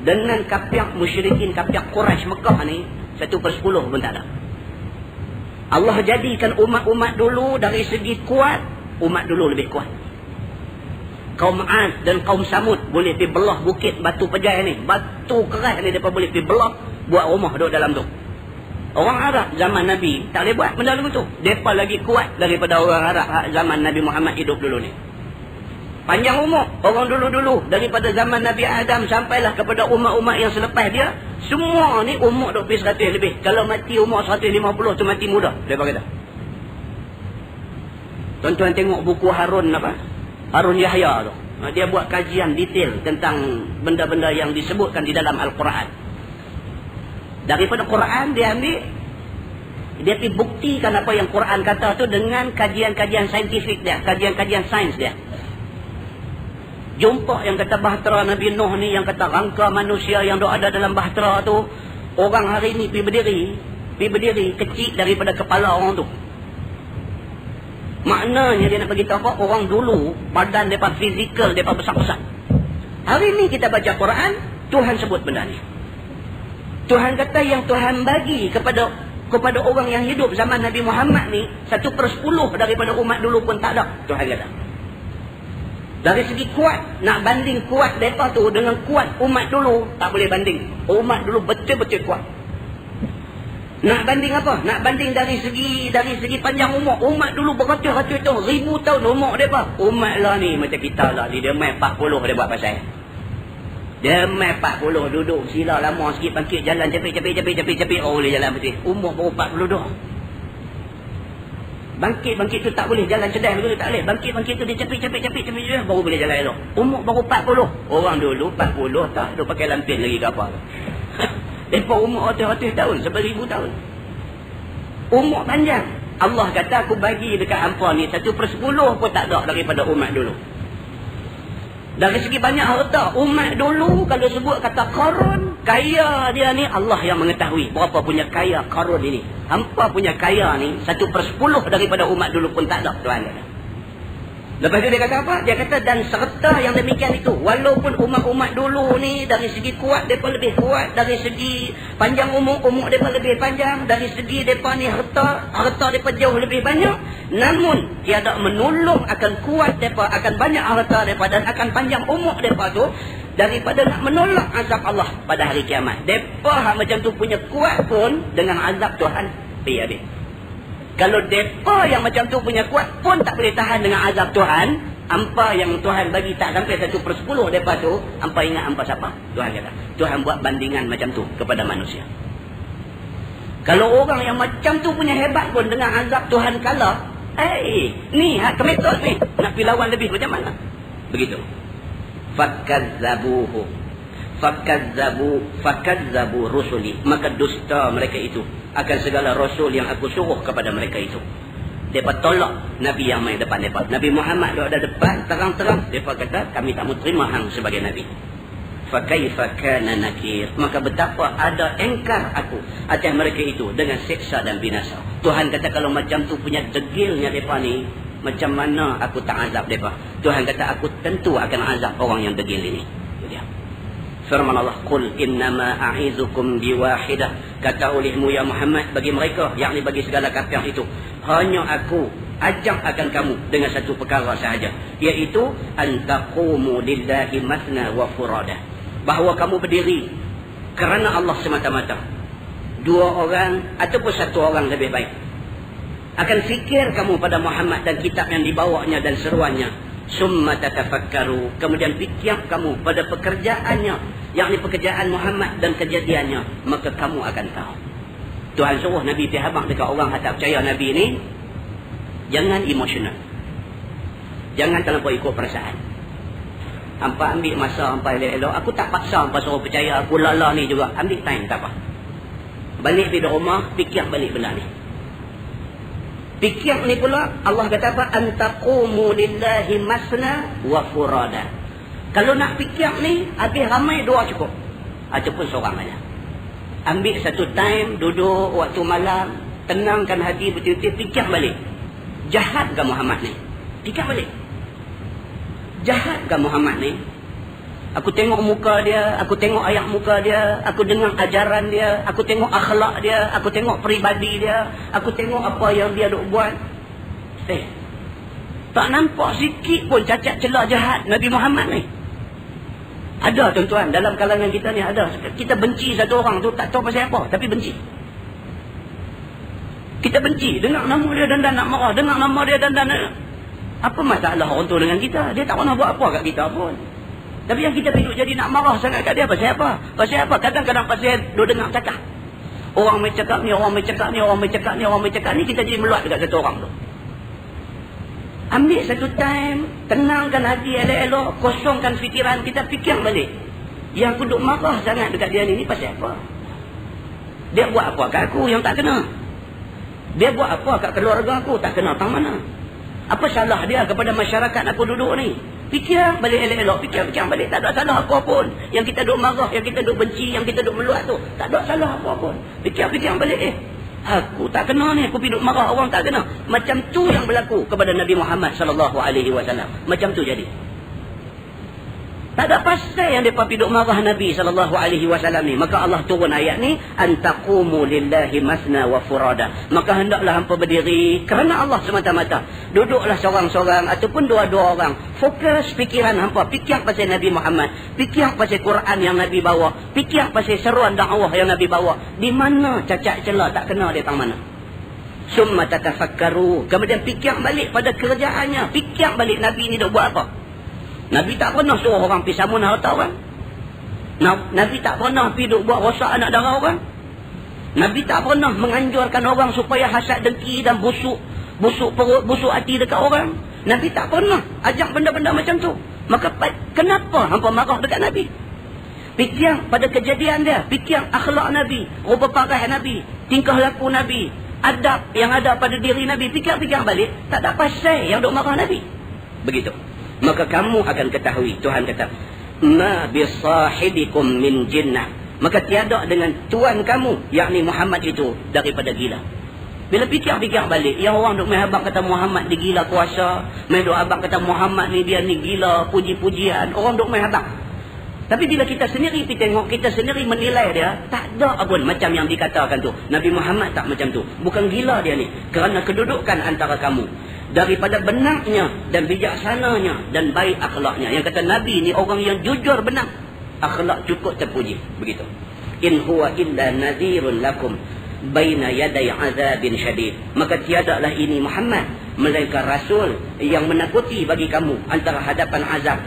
A: dengan kafir musyrikin, kafir Quraisy Mekah ni, 1/10 pun tak ada. Allah jadikan umat-umat dulu dari segi kuat, umat dulu lebih kuat. Kaum Ad dan kaum Samud boleh pergi belah bukit batu pejai ni, batu keras ni, mereka boleh pergi belah, buat rumah duduk dalam tu. Orang Arab zaman Nabi tak boleh buat benda lagu tu. Mereka lagi kuat daripada orang Arab zaman Nabi Muhammad hidup dulu ni. Panjang umur orang dulu-dulu, daripada zaman Nabi Adam sampailah kepada umat-umat yang selepas dia, semua ni umur duk pergi 100 lebih. Kalau mati umur 150 tu mati muda, mereka kata. Tuan-tuan tengok buku Harun apa? Harun Yahya tu. Dia buat kajian detail tentang benda-benda yang disebutkan di dalam Al-Quran. Daripada Quran dia ambil, dia pergi buktikan apa yang Quran kata tu dengan kajian-kajian saintifik dia, kajian-kajian sains dia. Jumpa yang kata bahtera Nabi Nuh ni, yang kata rangka manusia yang ada dalam bahtera tu, orang hari ni pergi berdiri kecil daripada kepala orang tu. Maknanya dia nak beritahu apa? Orang dulu badan mereka fizikal, mereka besar-besar. Hari ni kita baca Quran, Tuhan sebut benda ni. Tuhan kata yang Tuhan bagi kepada orang yang hidup zaman Nabi Muhammad ni, 1/10 daripada umat dulu pun tak ada. Tuhan kata. Dari segi kuat, nak banding kuat mereka tu dengan kuat umat dulu, tak boleh banding. Umat dulu betul-betul kuat. Nak banding apa? Nak banding dari segi panjang umur. Umat dulu beratus-ratus tahun, 1000 tahun umur mereka. Umat lah ni macam kita lah, dia main 40 dia buat pasal. Dia main 40 duduk sila lama sikit, bangkit jalan capik, oh boleh jalan betul. Umur baru 40 dah. Bangkit tu tak boleh jalan sedang begitu, tak boleh. Bangkit tu dia capik baru boleh jalan elok. Umur baru 40. Orang dulu 40 tak duk pakai lampin lagi ke apa. Mereka umur 100 tahun, 1000 tahun. Umur panjang. Allah kata aku bagi dekat hampa ni 1/10 pun tak ada daripada umat dulu. Dari segi banyak harta, umat dulu kalau sebut kata Qarun, kaya dia ni Allah yang mengetahui berapa punya kaya Qarun ini. Hampa punya kaya ni 1/10 daripada umat dulu pun tak ada, Tuhan kata. Lepas tu dia kata apa? Dia kata dan serta yang demikian itu, walaupun umat-umat dulu ni dari segi kuat mereka lebih kuat, dari segi panjang umur mereka lebih panjang, dari segi mereka ni harta mereka jauh lebih banyak, namun tiada menolong akan kuat mereka, akan banyak harta mereka dan akan panjang umur mereka tu daripada nak menolak azab Allah pada hari kiamat. Mereka macam tu punya kuat pun dengan azab Tuhan pergi habis. Kalau mereka yang macam tu punya kuat pun tak boleh tahan dengan azab Tuhan, hampa yang Tuhan bagi tak sampai 1/10 mereka tu, hampa ingat hampa siapa? Tuhan kata. Tuhan buat bandingan macam tu kepada manusia. Kalau orang yang macam tu punya hebat pun dengan azab Tuhan kalah, ni hak kemetot ni, nak pergi lawan lebih macam mana? Begitu. Fakazzabu rusuli, maka dusta mereka itu akan segala rasul yang aku suruh kepada mereka itu. Mereka tolak Nabi yang main depan mereka. Nabi Muhammad dia ada depan terang-terang, mereka kata kami tak mau terima hang sebagai Nabi. Fakaifa kana nakir. Maka betapa ada engkar aku atas mereka itu dengan siksa dan binasa. Tuhan kata kalau macam tu punya degilnya mereka ni, macam mana aku tak azab mereka. Tuhan kata aku tentu akan azab orang yang degil ini. Dia firman Allah, qul innama a'izukum biwahidah. Kata olehmu ya Muhammad bagi mereka, yakni bagi segala kafir itu, hanya aku ajak akan kamu dengan satu perkara sahaja, iaitu an taqumu lillahi mathna wa furada. Bahawa kamu berdiri kerana Allah semata-mata, dua orang ataupun satu orang lebih baik. Akan fikir kamu pada Muhammad dan kitab yang dibawanya dan seruannya. Summa tatafakkaru, kemudian fikir kamu pada pekerjaannya, yakni pekerjaan Muhammad dan kejadiannya, maka kamu akan tahu. Tuhan suruh Nabi pergi habaq dekat orang yang tak percaya Nabi ni, jangan emosional, jangan terlalu ikut perasaan. Hampa ambil masa, hampa elok-elok. Aku tak paksa hampa suruh percaya aku lala ni juga. Ambil time, tak apa. Balik pergi rumah, fikir balik benda ni. Fikir ni pula, Allah kata apa? Antaqumu lillahi masna wa furada. Kalau nak fikir ni, habis ramai dua cukup. Ataupun seorang aja. Ambil satu time, duduk waktu malam, tenangkan hati betul-betul, fikir balik. Jahat ke Muhammad ni? Fikir balik. Jahat ke Muhammad ni? Aku tengok muka dia, aku tengok ayat muka dia, aku dengar ajaran dia, aku tengok akhlak dia, aku tengok peribadi dia, aku tengok apa yang dia duk buat. Tak nampak sikit pun cacat celah jahat Nabi Muhammad ni. Ada tuan-tuan, dalam kalangan kita ni ada. Kita benci satu orang tu, tak tahu pasal apa, tapi benci. Kita benci, dengar nama dia dan nak marah, dengar nama dia dan nak. Apa masalah orang tu dengan kita? Dia tak pernah buat apa kat kita pun. Tapi yang kita hidup jadi nak marah sangat kat dia, pasal apa? Pasal apa? Kadang-kadang pasal dia dengar cakap. Orang main cakap ni, orang main cakap ni, orang main cakap ni, orang main cakap ni, kita jadi meluat dekat satu orang tu. Ambil satu time, tenangkan hati elok-elok, kosongkan fikiran kita, fikir balik. Yang aku duk marah sangat dekat dia ni pasal apa? Dia buat apa kat aku yang tak kena? Dia buat apa kat keluarga aku tak kena tang mana? Apa salah dia kepada masyarakat aku duduk ni? Fikir balik elok-elok, fikir balik. Tak ada salah apa pun. Yang kita duk marah, yang kita duk benci, yang kita duk meluat tu, tak ada salah apa pun. Fikir balik. Aku tak kena ni, aku pergi duk marah orang tak kena. Macam tu yang berlaku kepada Nabi Muhammad SAW. Macam tu jadi. Tak ada pasal yang mereka pergi duk marah Nabi SAW ni. Maka Allah turun ayat ni, antaqumu lillahi masna wa furada. Maka hendaklah hampa berdiri kerana Allah semata-mata. Duduklah seorang-seorang ataupun dua-dua orang. Fokus fikiran hampa, fikir pasal Nabi Muhammad, fikir pasal Quran yang Nabi bawa, fikir pasal seruan dakwah yang Nabi bawa. Di mana cacat celah tak kena dia tang mana? Summa tatafakkaru, kemudian fikir balik pada kerjaannya, fikir balik Nabi ni dah buat apa. Nabi tak pernah suruh orang pergi samun harta orang. Nabi tak pernah pergi duk buat rosak anak dara orang. Nabi tak pernah menganjurkan orang supaya hasad dengki dan busuk perut, busuk hati dekat orang. Nabi tak pernah ajak benda-benda macam tu. Maka kenapa hampa marah dekat Nabi? Fikir pada kejadian dia, fikir akhlak Nabi, rupa pakai Nabi, tingkah laku Nabi, adab yang ada pada diri Nabi. Fikir-fikir balik, tak ada pasal yang duk marah Nabi. Begitu. Maka kamu akan ketahui, Tuhan kata, ma bisahibikum min jinnah. Maka tiada dengan tuan kamu, yakni Muhammad itu, daripada gila. Bila fikir-fikir balik, yang orang duk main habaq kata Muhammad dia gila kuasa, main duk habaq kata Muhammad ni dia ni gila puji-pujian, orang duk main habaq. Tapi bila kita sendiri pergi tengok, kita sendiri menilai dia, tak ada pun macam yang dikatakan tu. Nabi Muhammad tak macam tu. Bukan gila dia ni, kerana kedudukan antara kamu. Daripada benarnya dan bijaksananya dan baik akhlaknya. Yang kata Nabi ni orang yang jujur benar, akhlak cukup terpuji. Begitu. In huwa illa nadhirun lakum baina yaday azabin syadid. Maka tiadalah ini Muhammad melainkan rasul yang menakuti bagi kamu antara hadapan azab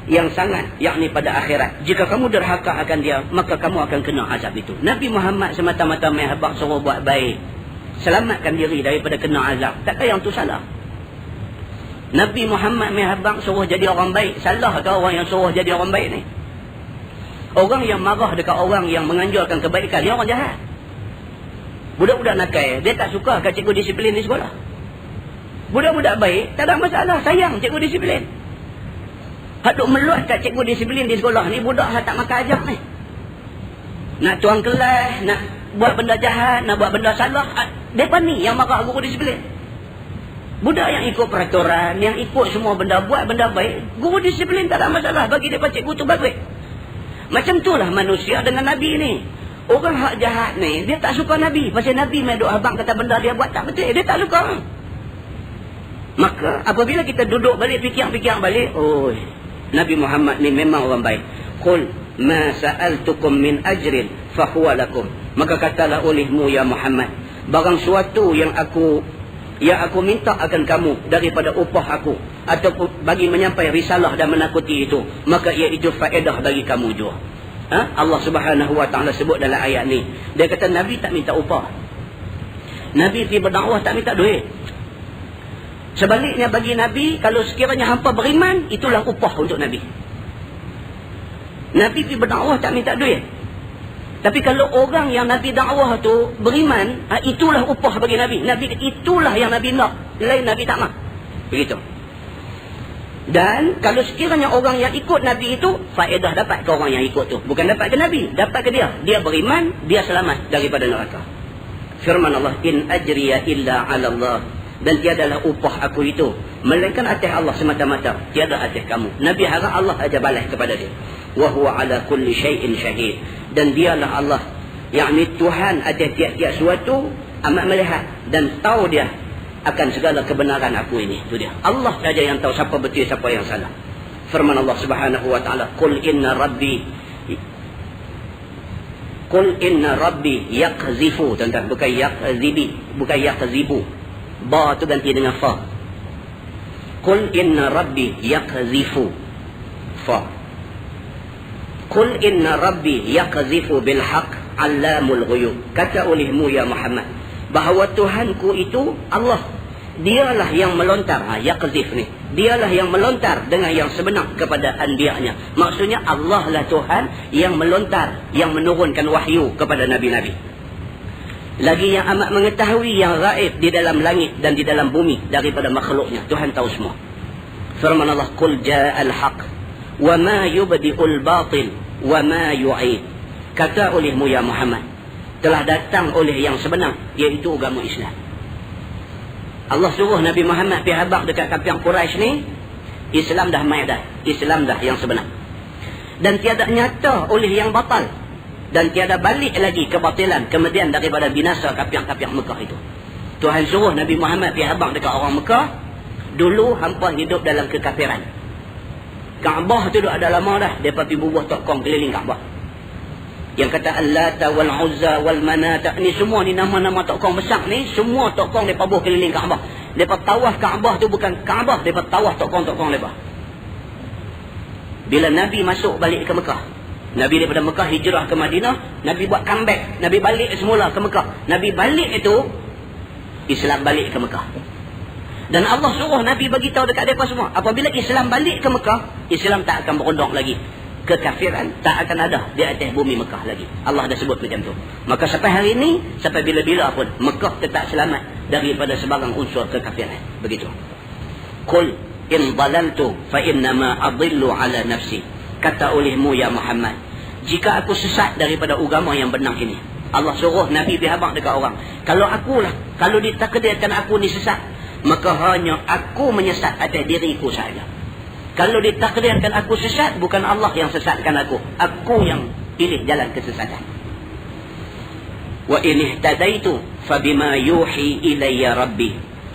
A: yang sangat, yakni pada akhirat. Jika kamu derhaka akan dia, maka kamu akan kena azab itu. Nabi Muhammad semata-mata main habaq suruh buat baik, selamatkan diri daripada kena azab. Takkan yang tu salah? Nabi Muhammad main habaq suruh jadi orang baik. Salah ke orang yang suruh jadi orang baik ni? Orang yang marah dekat orang yang menganjurkan kebaikan, dia orang jahat. Budak-budak nakal, dia tak suka kat cikgu disiplin di sekolah. Budak-budak baik, tak ada masalah, sayang cikgu disiplin. Hak duk meluat kat cikgu disiplin di sekolah ni, budak hak tak makan ajak ni. Nak tuang kelas, nak buat benda jahat, nak buat benda salah, mereka ni yang marah guru disiplin. Budak yang ikut peraturan, yang ikut semua benda, buat benda baik, guru disiplin tak ada masalah. Bagi mereka cikgu tu baik. Macam itulah manusia dengan Nabi ni. Orang hak jahat ni, dia tak suka Nabi. Pasal Nabi main duk abang kata benda dia buat tak betul, dia tak suka. Maka apabila kita duduk balik, fikir-fikir balik, oh, Nabi Muhammad ni memang orang baik. Qul ma sa'altukum min ajrin fahuwa lakum. Maka katalah olehmu ya Muhammad, barang suatu yang aku minta akan kamu daripada upah aku, atau bagi menyampai risalah dan menakuti itu, maka iaitu faedah bagi kamu juga. Allah Subhanahu wa taala sebut dalam ayat ni, dia kata Nabi tak minta upah. Nabi pergi berdakwah tak minta duit. Sebaliknya bagi Nabi, kalau sekiranya hampa beriman, itulah upah untuk Nabi. Nabi pergi berdakwah tak minta duit. Tapi kalau orang yang Nabi dakwah tu beriman, itulah upah bagi Nabi. Nabi itulah yang Nabi nak. Lain Nabi tak nak. Begitu. Dan kalau sekiranya orang yang ikut Nabi itu, faedah dapat ke orang yang ikut tu. Bukan dapat ke Nabi, dapat ke dia. Dia beriman, dia selamat daripada neraka. Firman Allah, in ajriya illa ala Allah. Dan tiadalah upah aku itu melainkan atas Allah semata-mata, tiada atas kamu. Nabi harap Allah aja balas kepada dia. Wa huwa ala kulli syai'in syahid. Dan dialah Allah, yakni Tuhan atas tiap-tiap suatu amat melihat dan tahu dia akan segala kebenaran aku ini. Itu dia. Allah saja yang tahu siapa betul siapa yang salah. Firman Allah Subhanahu wa taala, qul inna rabbi yaqzifu. Tuan-tuan, bukan yaqzibi, bukan yaqzibu. Ba tu ganti dengan fa. Qul inna rabbi yaqzifu. Fa. Qul inna rabbi yaqzifu bil haqq 'allamul ghuyub. Kata olehmu ya Muhammad, bahawa Tuhanku itu Allah. Dialah yang melontar, yaqzif ni. Dialah yang melontar dengan yang sebenar kepada anbiya-Nya. Maksudnya Allah lah Tuhan yang melontar, yang menurunkan wahyu kepada nabi-nabi. Lagi yang amat mengetahui yang gaib di dalam langit dan di dalam bumi daripada makhluknya. Tuhan tahu semua. Firman Allah, qul ja'al haq wa ma yubdi'ul batil wa ma yu'id. Kata olehmu ya Muhammad, telah datang oleh yang sebenar, iaitu agama Islam. Allah suruh Nabi Muhammad pergi habaq dekat kapiang Quraisy ni, Islam dah mai dah. Islam dah yang sebenar. Dan tiada nyata oleh yang batal. Dan tiada balik lagi kebatilan kemudian daripada binasa kapiang-kapiang Mekah itu. Tuhan suruh Nabi Muhammad pergi habaq dekat orang Mekah. Dulu hampa hidup dalam kekafiran. Kaabah tu dah ada lama dah. Mereka pergi bubuh tokong keliling Kaabah. Yang kata Al-Lata wal-Uzza wal-Manata, ni semua ni nama-nama tokong besar ni, semua tokong mereka bubuh keliling Kaabah. Mereka tawaf Kaabah tu bukan Kaabah, mereka tawaf tokong-tokong mereka. Bila Nabi masuk balik ke Mekah, Nabi daripada Mekah hijrah ke Madinah, Nabi buat comeback. Nabi balik semula ke Mekah. Nabi balik itu, Islam balik ke Mekah. Dan Allah suruh Nabi bagi tahu dekat mereka semua, apabila Islam balik ke Mekah, Islam tak akan berondong lagi. Kekafiran tak akan ada di atas bumi Mekah lagi. Allah dah sebut macam tu. Maka sampai hari ini, sampai bila-bila pun, Mekah tetap selamat daripada sebarang unsur kekafiran. Begitu. Qul in dalaltu fa innama adillu ala nafsi. Kata olehmu ya Muhammad, jika aku sesat daripada agama yang benar ini, Allah suruh Nabi berhabaq dekat orang, kalau ditakdirkan aku ni sesat, maka hanya aku menyesat atas diriku saja. Kalau ditakdirkan aku sesat, bukan Allah yang sesatkan aku yang pilih jalan kesesatan. Wa in ihtadaitu fa bima yuhi ilayya rabbi.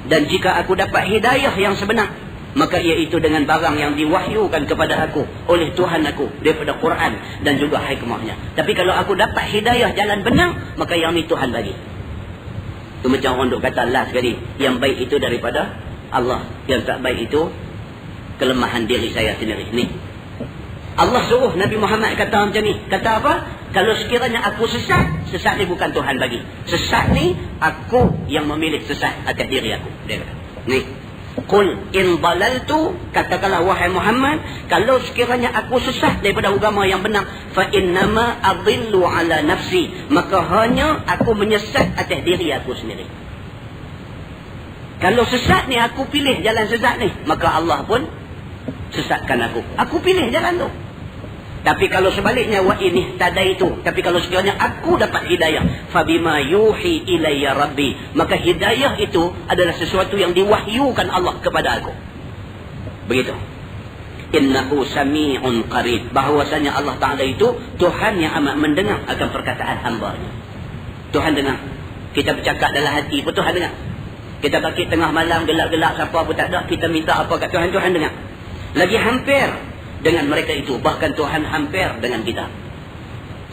A: Dan jika aku dapat hidayah yang sebenar, maka iaitu dengan barang yang diwahyukan kepada aku oleh Tuhan aku daripada Quran dan juga hikmahnya. Tapi kalau aku dapat hidayah jalan benar, maka yang ni Tuhan bagi. Itu macam orang duk kata last sekali, yang baik itu daripada Allah, yang tak baik itu kelemahan diri saya sendiri. Ni Allah suruh Nabi Muhammad kata macam ni. Kata apa? Kalau sekiranya aku sesat, sesat ni bukan Tuhan bagi. Sesat ni aku yang memilih sesat atas diri aku. Dia kata ni, qul in dalaltu, katakanlah wahai Muhammad, kalau sekiranya aku sesat daripada agama yang benar, fa innama adillu ala nafsi, maka hanya aku menyesat atas diri aku sendiri. Kalau sesat ni aku pilih jalan sesat ni, maka Allah pun sesatkan aku. Aku pilih jalan tu. Tapi kalau sebaliknya, wa ini tadaitu, tapi kalau sekiranya aku dapat hidayah, fabima yuhi ilayya rabbi, maka hidayah itu adalah sesuatu yang diwahyukan Allah kepada aku. Begitu. Innahu sami'un qarib, bahwasanya Allah Ta'ala itu Tuhan yang amat mendengar akan perkataan hamba-Nya. Tuhan dengar. Kita bercakap dalam hati pun Tuhan dengar. Kita bangkit tengah malam gelap-gelap, siapa pun tak ada, kita minta apa kat Tuhan, Tuhan dengar. Lagi hampir dengan mereka itu, bahkan Tuhan hampir dengan kita.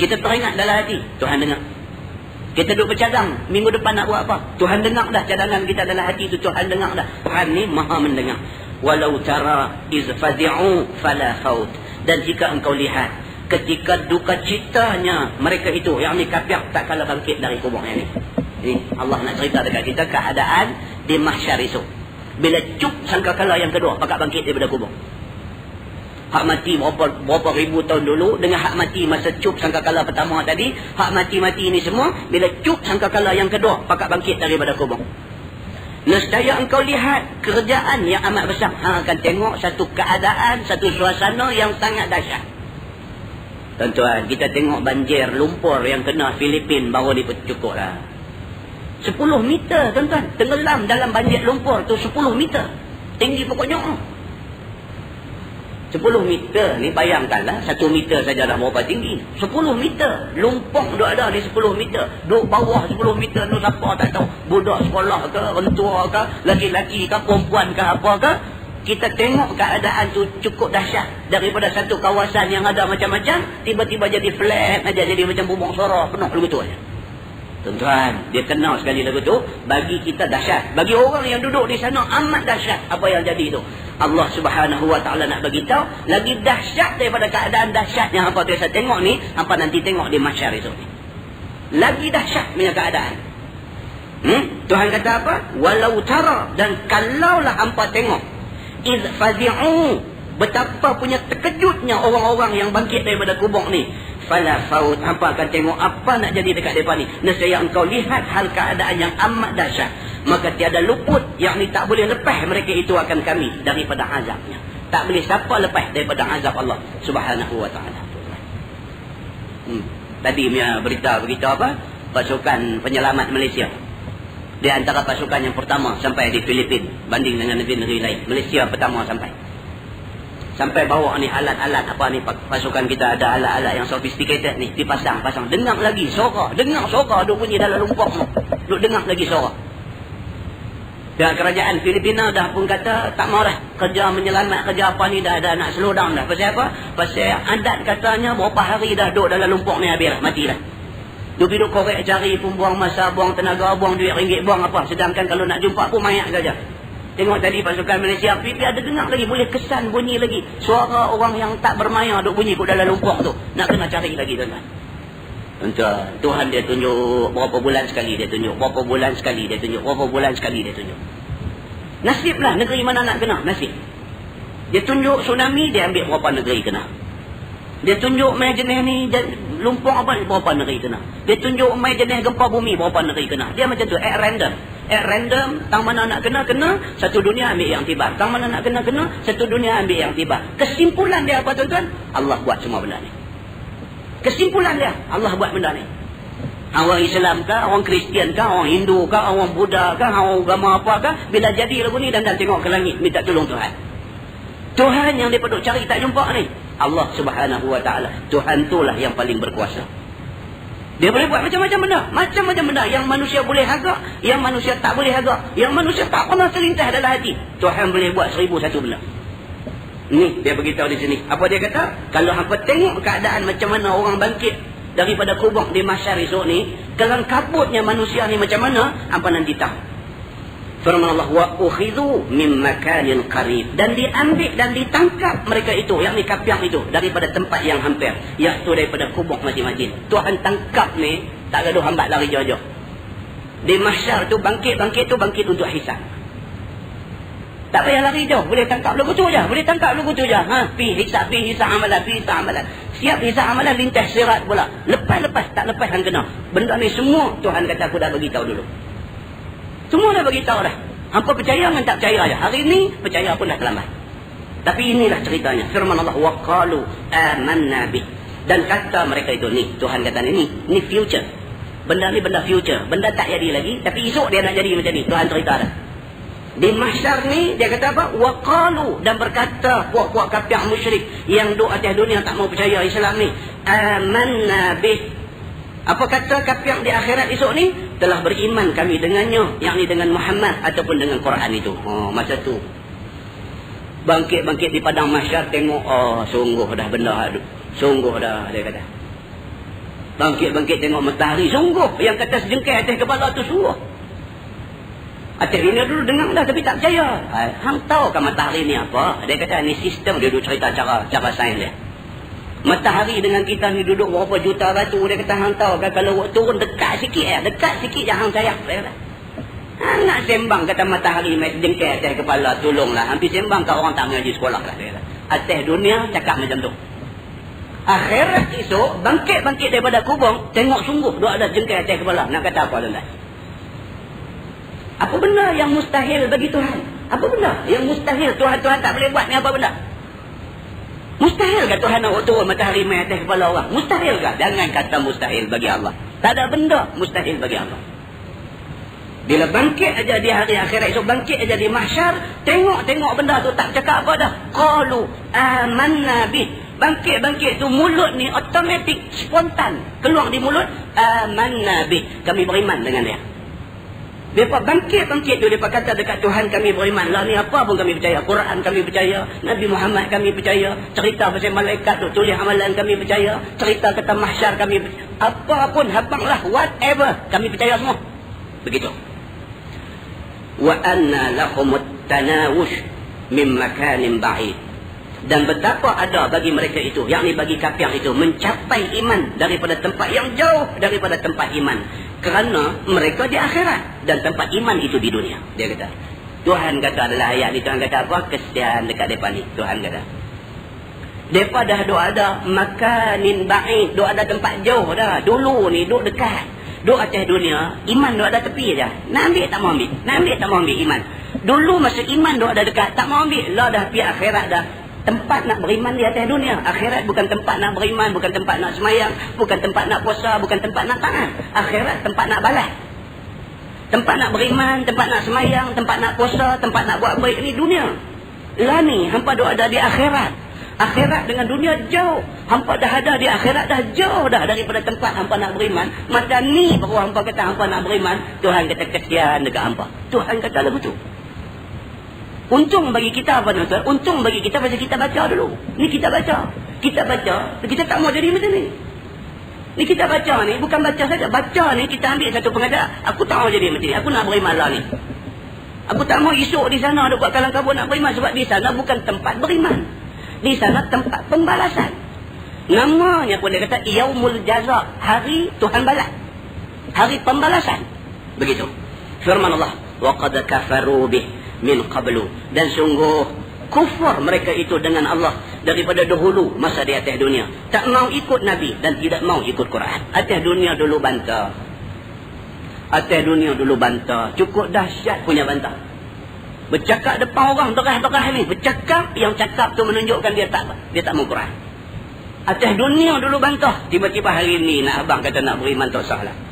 A: Kita teringat dalam hati, Tuhan dengar. Kita duduk bercadang, minggu depan nak buat apa, Tuhan dengar dah cadangan kita dalam hati itu, Tuhan dengar dah. Tuhan ni maha mendengar. Walau tara iz fadi'u fala faut, dan jika engkau lihat ketika duka citanya mereka itu, yang ni kafir, tak kala bangkit dari kubur yang ni. Ini Allah nak cerita dekat kita keadaan di mahsyar esok. Bila cuk sangkakala yang kedua, pakak bangkit daripada kubur. Hak mati berapa ribu tahun dulu dengan hak mati masa cuk sangkakala pertama tadi, hak mati-mati ini semua, bila cuk sangkakala yang kedua, pakak bangkit daripada kubur. Nescaya engkau lihat kerjaan yang amat besar. Akan tengok satu keadaan, satu suasana yang sangat dahsyat. Tuan-tuan, kita tengok banjir lumpur yang kena Filipin baru dipercukup lah. 10 meter, tuan-tuan. Tenggelam dalam banjir lumpur tu 10 meter. Tinggi pokoknya. 10 meter ni bayangkanlah, 1 meter saja dah berapa tinggi. 10 meter. Lumpur duk ada di 10 meter. Duk bawah 10 meter tu siapa tak tahu. Budak sekolah ke, rentua ke, laki-laki ke, perempuan ke, apa ke. Kita tengok keadaan tu cukup dahsyat. Daripada satu kawasan yang ada macam-macam, tiba-tiba jadi flat aja, jadi macam bubuk suara penuh begitu aja. Tuan-tuan, dia kenal sekali lagu tu. Bagi kita dahsyat. Bagi orang yang duduk di sana amat dahsyat apa yang jadi itu. Allah Subhanahu Wa Taala nak bagi tahu lagi dahsyat daripada keadaan dahsyat yang apa biasa tengok ni, apa nanti tengok di mahsyar itu ni. Lagi dahsyat punya keadaan. Tuhan kata apa? Walau tara, dan kalaulah hampa tengok, iz fazi'u, betapa punya terkejutnya orang-orang yang bangkit daripada kubur ni. Fala faut, apa akan tengok apa nak jadi dekat depan ni. Nescaya engkau lihat hal keadaan yang amat dahsyat, maka tiada luput, yakni tak boleh lepas mereka itu akan kami daripada azabnya. Tak boleh siapa lepas daripada azab Allah Subhanahu Wa Taala. Tadi punya berita apa? Pasukan penyelamat Malaysia. Di antara pasukan yang pertama sampai di Filipin banding dengan negeri-negeri lain. Malaysia pertama sampai bawa ni alat-alat apa ni, pasukan kita ada alat-alat yang sophisticated ni, dipasang. Dengar lagi suara, duk bunyi dalam lumpur tu. Duk dengar lagi suara. Dan kerajaan Filipina dah pun kata tak mau dah kerja menyelamat, kerja apa ni dah nak slow down dah. Pasal apa? Pasal adat katanya berapa hari dah duk dalam lumpur ni habis dah, mati dah. Duk korek cari pun buang masa, buang tenaga, buang duit ringgit, buang apa. Sedangkan kalau nak jumpa pun mayat saja. Tengok tadi pasukan Malaysia, pipi ada dengar lagi, boleh kesan bunyi lagi. Suara orang yang tak bermaya duk bunyi kat dalam lumpur tu. Nak kena cari lagi, tuan-tuan. Tuhan dia tunjuk berapa bulan sekali dia tunjuk, berapa bulan sekali dia tunjuk, berapa bulan sekali dia tunjuk. Nasiblah negeri mana nak kena, nasib. Dia tunjuk tsunami, dia ambil berapa negeri kena. Dia tunjuk mai jenis ni lumpur apa, berapa negeri kena. Dia tunjuk mai jenis gempa bumi, berapa negeri kena. Dia macam tu, at random, tang mana nak kena, satu dunia ambil yang tiba. Tang mana nak kena, satu dunia ambil yang tiba. Kesimpulan dia apa, tuan-tuan? Allah buat semua benda ni. Kesimpulan dia, Allah buat benda ni. Orang Islam kah, orang Kristian kah, orang Hindu kah, orang Buddha kah, orang agama apa kah, bila jadi lagu ni dan tengok ke langit, minta tolong Tuhan. Tuhan yang dia perlu cari tak jumpa ni, Allah Subhanahu Wa Taala. Tuhan itulah yang paling berkuasa. Dia boleh buat macam-macam benda yang manusia boleh agak, yang manusia tak boleh agak, yang manusia tak pernah terlintas dalam hati. Tuhan boleh buat 1001 benda. Ni dia beritahu di sini. Apa dia kata? Kalau hampa tengok keadaan macam mana orang bangkit daripada kubur di mahsyar esok ni, kelang kabutnya manusia ni macam mana, hampa nanti tahu. Firman Allah, wa ukhidhu min makanin qarib, dan diambil dan ditangkap mereka itu, yang ni kafir itu, daripada tempat yang hampir, iaitu daripada kubur masing-masing. Tuhan tangkap ni tak gaduh hambat lari jauh-jauh. Di mahsyar tu bangkit untuk hisab. Tak payah lari jauh, boleh tangkap lagu tu je, pi hisab amalan, siap hisab amalan, lintas sirat pula, lepas tak lepas hang kena. Benda ni semua Tuhan kata aku dah bagi tahu dulu. Semua dah bagi tahu dah. Hampa percaya dengan tak percaya aja. Hari ni percaya pun dah terlambat. Tapi inilah ceritanya. Firman Allah, wa qalu amanna bih. Dan kata mereka itu, ni Tuhan kata ni future. Benda ni benda future. Benda tak jadi lagi, tapi esok dia nak jadi macam ni. Tuhan cerita dah. Di mahsyar ni dia kata apa? Wa qalu, dan berkata puak-puak kafir musyrik yang duk atas dunia tak mau percaya Islam ni, amanna bih. Apa kata kafir di akhirat esok ni? Telah beriman kami dengannya, yakni dengan Muhammad ataupun dengan Quran itu. Masa tu bangkit-bangkit di padang mahsyar, tengok, sungguh dah benda, sungguh dah, dia kata. Bangkit-bangkit tengok matahari, sungguh yang kata sejengkai atas kepala tu sungguh. Atas dunia dulu dengar dah tapi tak percaya. Hang tahu kan matahari ni apa? Dia kata ni sistem, dia duduk cerita cara sains dia. Matahari dengan kita ni duduk berapa juta batu. Dia kata hang tahu kan kalau turun dekat sikit dekat sikit je hang sayang. Dia kata nak sembang kata matahari mai jengkai atas kepala, tolonglah. Hampir sembang kat orang tak mengaji sekolah lah. Dia kata atas dunia cakap macam tu. Akhirat esok bangkit-bangkit daripada kubur, tengok sungguh duk ada jengkai atas kepala. Nak kata apa tuan-tuan? Apa benda yang mustahil bagi Tuhan? Apa benda yang mustahil Tuhan tak boleh buat ni? Apa benda? Mustahil ke Tuhan nak turun matahari mai atas kepala orang? Mustahil ke? Jangan kata mustahil bagi Allah. Tak ada benda mustahil bagi Allah. Bila bangkit aja di hari akhirat esok, bangkit aja di mahsyar, tengok benda tu tak cakap apa dah. Qalu amanna bih. Bangkit tu mulut ni automatik, spontan keluar di mulut, amanna bih. Kami beriman dengan dia. Mereka bangkit tu, mereka kata dekat Tuhan kami beriman. Lah ni apa pun kami percaya. Quran kami percaya, Nabi Muhammad kami percaya, cerita pasal malaikat tu, tulis amalan kami percaya, cerita kata mahsyar kami percaya. Apa pun habanglah, whatever, kami percaya semua. Begitu. Wa anna lahumut tanawush min makanin ba'id. Dan betapa ada bagi mereka itu, yakni bagi kafir itu, mencapai iman daripada tempat yang jauh daripada tempat iman. Kerana mereka di akhirat dan tempat iman itu di dunia. Dia kata, Tuhan kata adalah ayat ni, Tuhan kata apa? Kesian dekat mereka ni. Tuhan kata mereka dah duk ada makanin ba'id, duk ada tempat jauh dah. Dulu ni duk dekat, duk atas dunia, iman duk ada tepi je. Nak ambil tak mau ambil, nak ambil tak mau ambil iman. Dulu masa iman duk ada dekat, tak mau ambil. Lah dah pergi akhirat dah. Tempat nak beriman di atas dunia. Akhirat bukan tempat nak beriman, bukan tempat nak semayang, bukan tempat nak puasa, bukan tempat nak taat. Akhirat tempat nak balas. Tempat nak beriman, tempat nak semayang, tempat nak puasa, tempat nak buat baik ni dunia. Lah ni hampa duk ada di akhirat. Akhirat dengan dunia jauh. Hampa dah ada di akhirat, dah jauh dah daripada tempat hampa nak beriman. Macam ni baru hampa kata hampa nak beriman. Tuhan kata kesian dekat hampa. Tuhan kata lagu tu. Untung bagi kita apa tuan? Untung bagi kita pasal kita baca dulu. Ni kita baca. Kita baca, kita tak mau jadi macam ni. Ni kita baca ni, bukan baca saja. Baca ni kita ambil satu pengajar. Aku tak mau jadi macam ni. Aku nak beriman lah ni. Aku tak mau esok di sana ada buat kalang kabut nak beriman. Sebab di sana bukan tempat beriman. Di sana tempat pembalasan. Namanya pun dia kata Yaumul Jaza. Hari Tuhan balas. Hari pembalasan. Begitu. Firman Allah. Wa qad kafaru bih min qablu. Dan sungguh kufur mereka itu dengan Allah daripada dahulu masa di atas dunia. Tak mau ikut Nabi dan tidak mau ikut Quran. Atas dunia dulu bantah. Atas dunia dulu bantah. Cukup dahsyat punya bantah. Bercakap depan orang terah-terah ni. Bercakap yang cakap tu menunjukkan dia tak mau Quran. Atas dunia dulu bantah. Tiba-tiba hari ni nak abang kata nak beriman tak salah.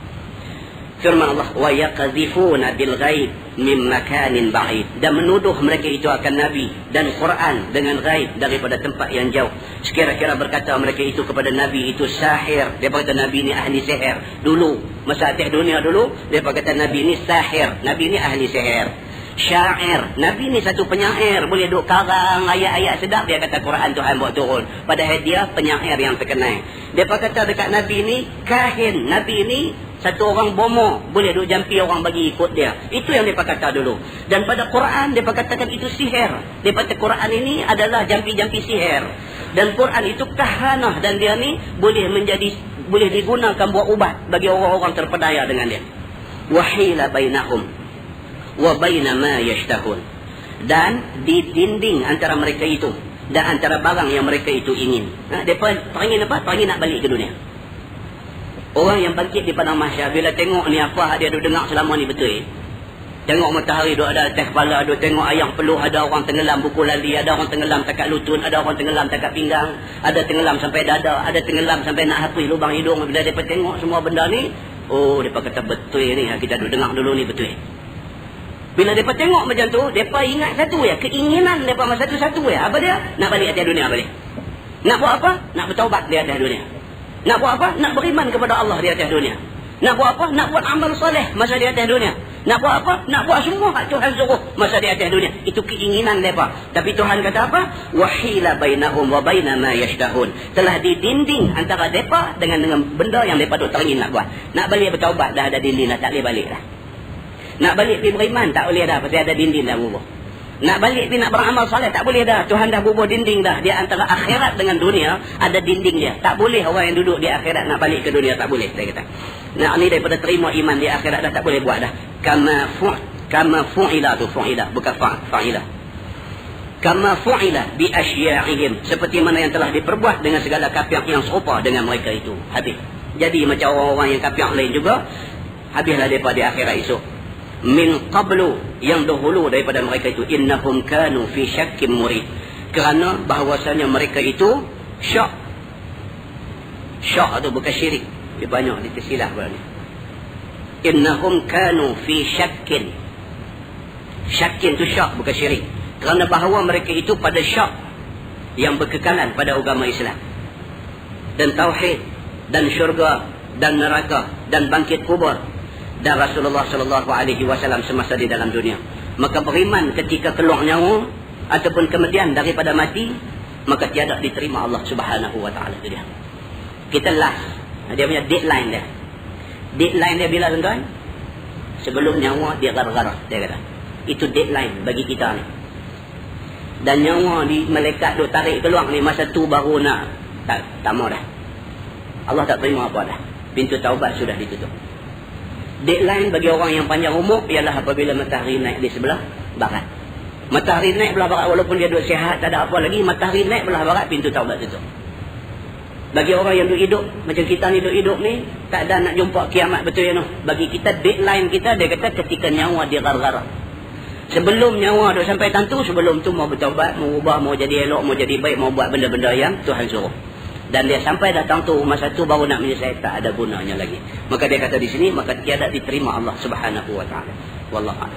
A: Firman Allah, wa yaqdhifuna bil ghaib min makanin ba'id. Dan menuduh mereka itu akan Nabi dan Quran dengan ghaib daripada tempat yang jauh. Sekira-kira berkata mereka itu kepada Nabi itu sahir. Dia kata Nabi ni ahli sihir. Dulu, masa atas dunia dulu, dia kata Nabi ni sahir. Nabi ni ahli sihir. Syair. Nabi ni satu penyair. Boleh duk karang ayat-ayat sedap. Dia kata Quran Tuhan buat turun. Padahal dia penyair yang terkenal. Dia kata dekat Nabi ni kahin. Nabi ni satu orang bomo. Boleh duk jampi orang bagi ikut dia. Itu yang dia kata dulu. Dan pada Quran dia katakan itu sihir. Dia kata Quran ini adalah jampi-jampi sihir. Dan Quran itu kahanah. Dan dia ni boleh digunakan buat ubat bagi orang-orang terpedaya dengan dia. Wahila bainahum wa baina ma yashtahun. Dan ditinding antara mereka itu dan antara barang yang mereka itu ingin. Depa teringin apa? Teringin nak balik ke dunia. Orang yang bangkit di padang mahsyar bila tengok ni apa dia duk dengar selama ni betul. Tengok matahari duk ada atas kepala, duk tengok ayam peluh, ada orang tenggelam buku lali, ada orang tenggelam takat lutut, ada orang tenggelam takat pinggang, ada tenggelam sampai dada, ada tenggelam sampai nak hapus lubang hidung. Bila mereka tengok semua benda ni, oh, mereka kata betul ni, kita duk dengar dulu ni betul. Bila mereka tengok macam tu, mereka ingat satu ya, keinginan mereka masa satu ya. Apa dia? Nak balik atas dunia balik. Nak buat apa? Nak bertaubat di atas dunia. Nak buat apa? Nak beriman kepada Allah di atas dunia. Nak buat apa? Nak buat amal soleh masa di atas dunia. Nak buat apa? Nak buat semua hak Tuhan suruh masa di atas dunia. Itu keinginan mereka. Tapi Tuhan kata apa? Wahila bainahum wa baina ma yashtahun. Telah didinding antara mereka dengan benda yang mereka duk teringin nak buat. Nak balik bertaubat dah ada dinding dah, tak boleh balik dah. Nak balik pergi beriman tak boleh dah, pasal ada dinding dah bubuh. Nak balik pergi nak beramal soleh tak boleh dah. Tuhan dah bubuh dinding dah. Dia antara akhirat dengan dunia ada dinding dia. Tak boleh orang yang duduk di akhirat nak balik ke dunia, tak boleh, saya kata. Nah, ni daripada terima iman di akhirat dah tak boleh buat dah. Kama fu'ila tu fu'ila, bukan fa'ila. Kama fu'ila bi asya'ihim, seperti mana yang telah diperbuat dengan segala kafir yang serupa dengan mereka itu. Habis. Jadi macam orang-orang yang kafir lain juga, habislah depa di akhirat esok. Min qablu, yang dahulu daripada mereka itu, innahum kanu fi syakkim murid, kerana bahawasanya mereka itu syak tu bukan syirik. Dia banyak ditersilap pada ni. Innahum kanu fi syakkin. Syakkin tu syak bukan syirik, kerana bahawa mereka itu pada syak yang berkekalan pada agama Islam dan tauhid dan syurga dan neraka dan bangkit kubur dan Rasulullah sallallahu alaihi wasallam semasa di dalam dunia. Maka beriman ketika keluar nyawa ataupun kemudian daripada mati, maka tiada diterima Allah Subhanahu wa taala. Itu dia. Kita last, dia punya deadline dia. Deadline dia bila, tuan-tuan? Sebelum nyawa dia garah-garah, dia kata. Itu deadline bagi kita ni. Dan nyawa di malaikat duk tarik keluar ni, masa tu baru nak tak mau dah. Allah tak terima apa dah. Pintu taubat sudah ditutup. Deadline bagi orang yang panjang umur ialah apabila matahari naik di sebelah barat. Matahari naik belah barat, walaupun dia duduk sihat, tak ada apa lagi, matahari naik belah barat, pintu taubat tutup. Bagi orang yang duduk hidup, macam kita ni duduk hidup ni, tak ada nak jumpa kiamat betul ya no. Bagi kita, deadline kita, dia kata ketika nyawa dia gar-gara. Sebelum nyawa duduk sampai tentu, sebelum tu mau bertaubat, mau ubah, mau jadi elok, mau jadi baik, mau buat benda-benda yang Tuhan suruh. Dan dia sampai datang tu masa tu baru nak menyelesaikan, tak ada gunanya lagi. Maka dia kata di sini, maka tiada diterima Allah Subhanahu wa taala. Wallahu a'lam.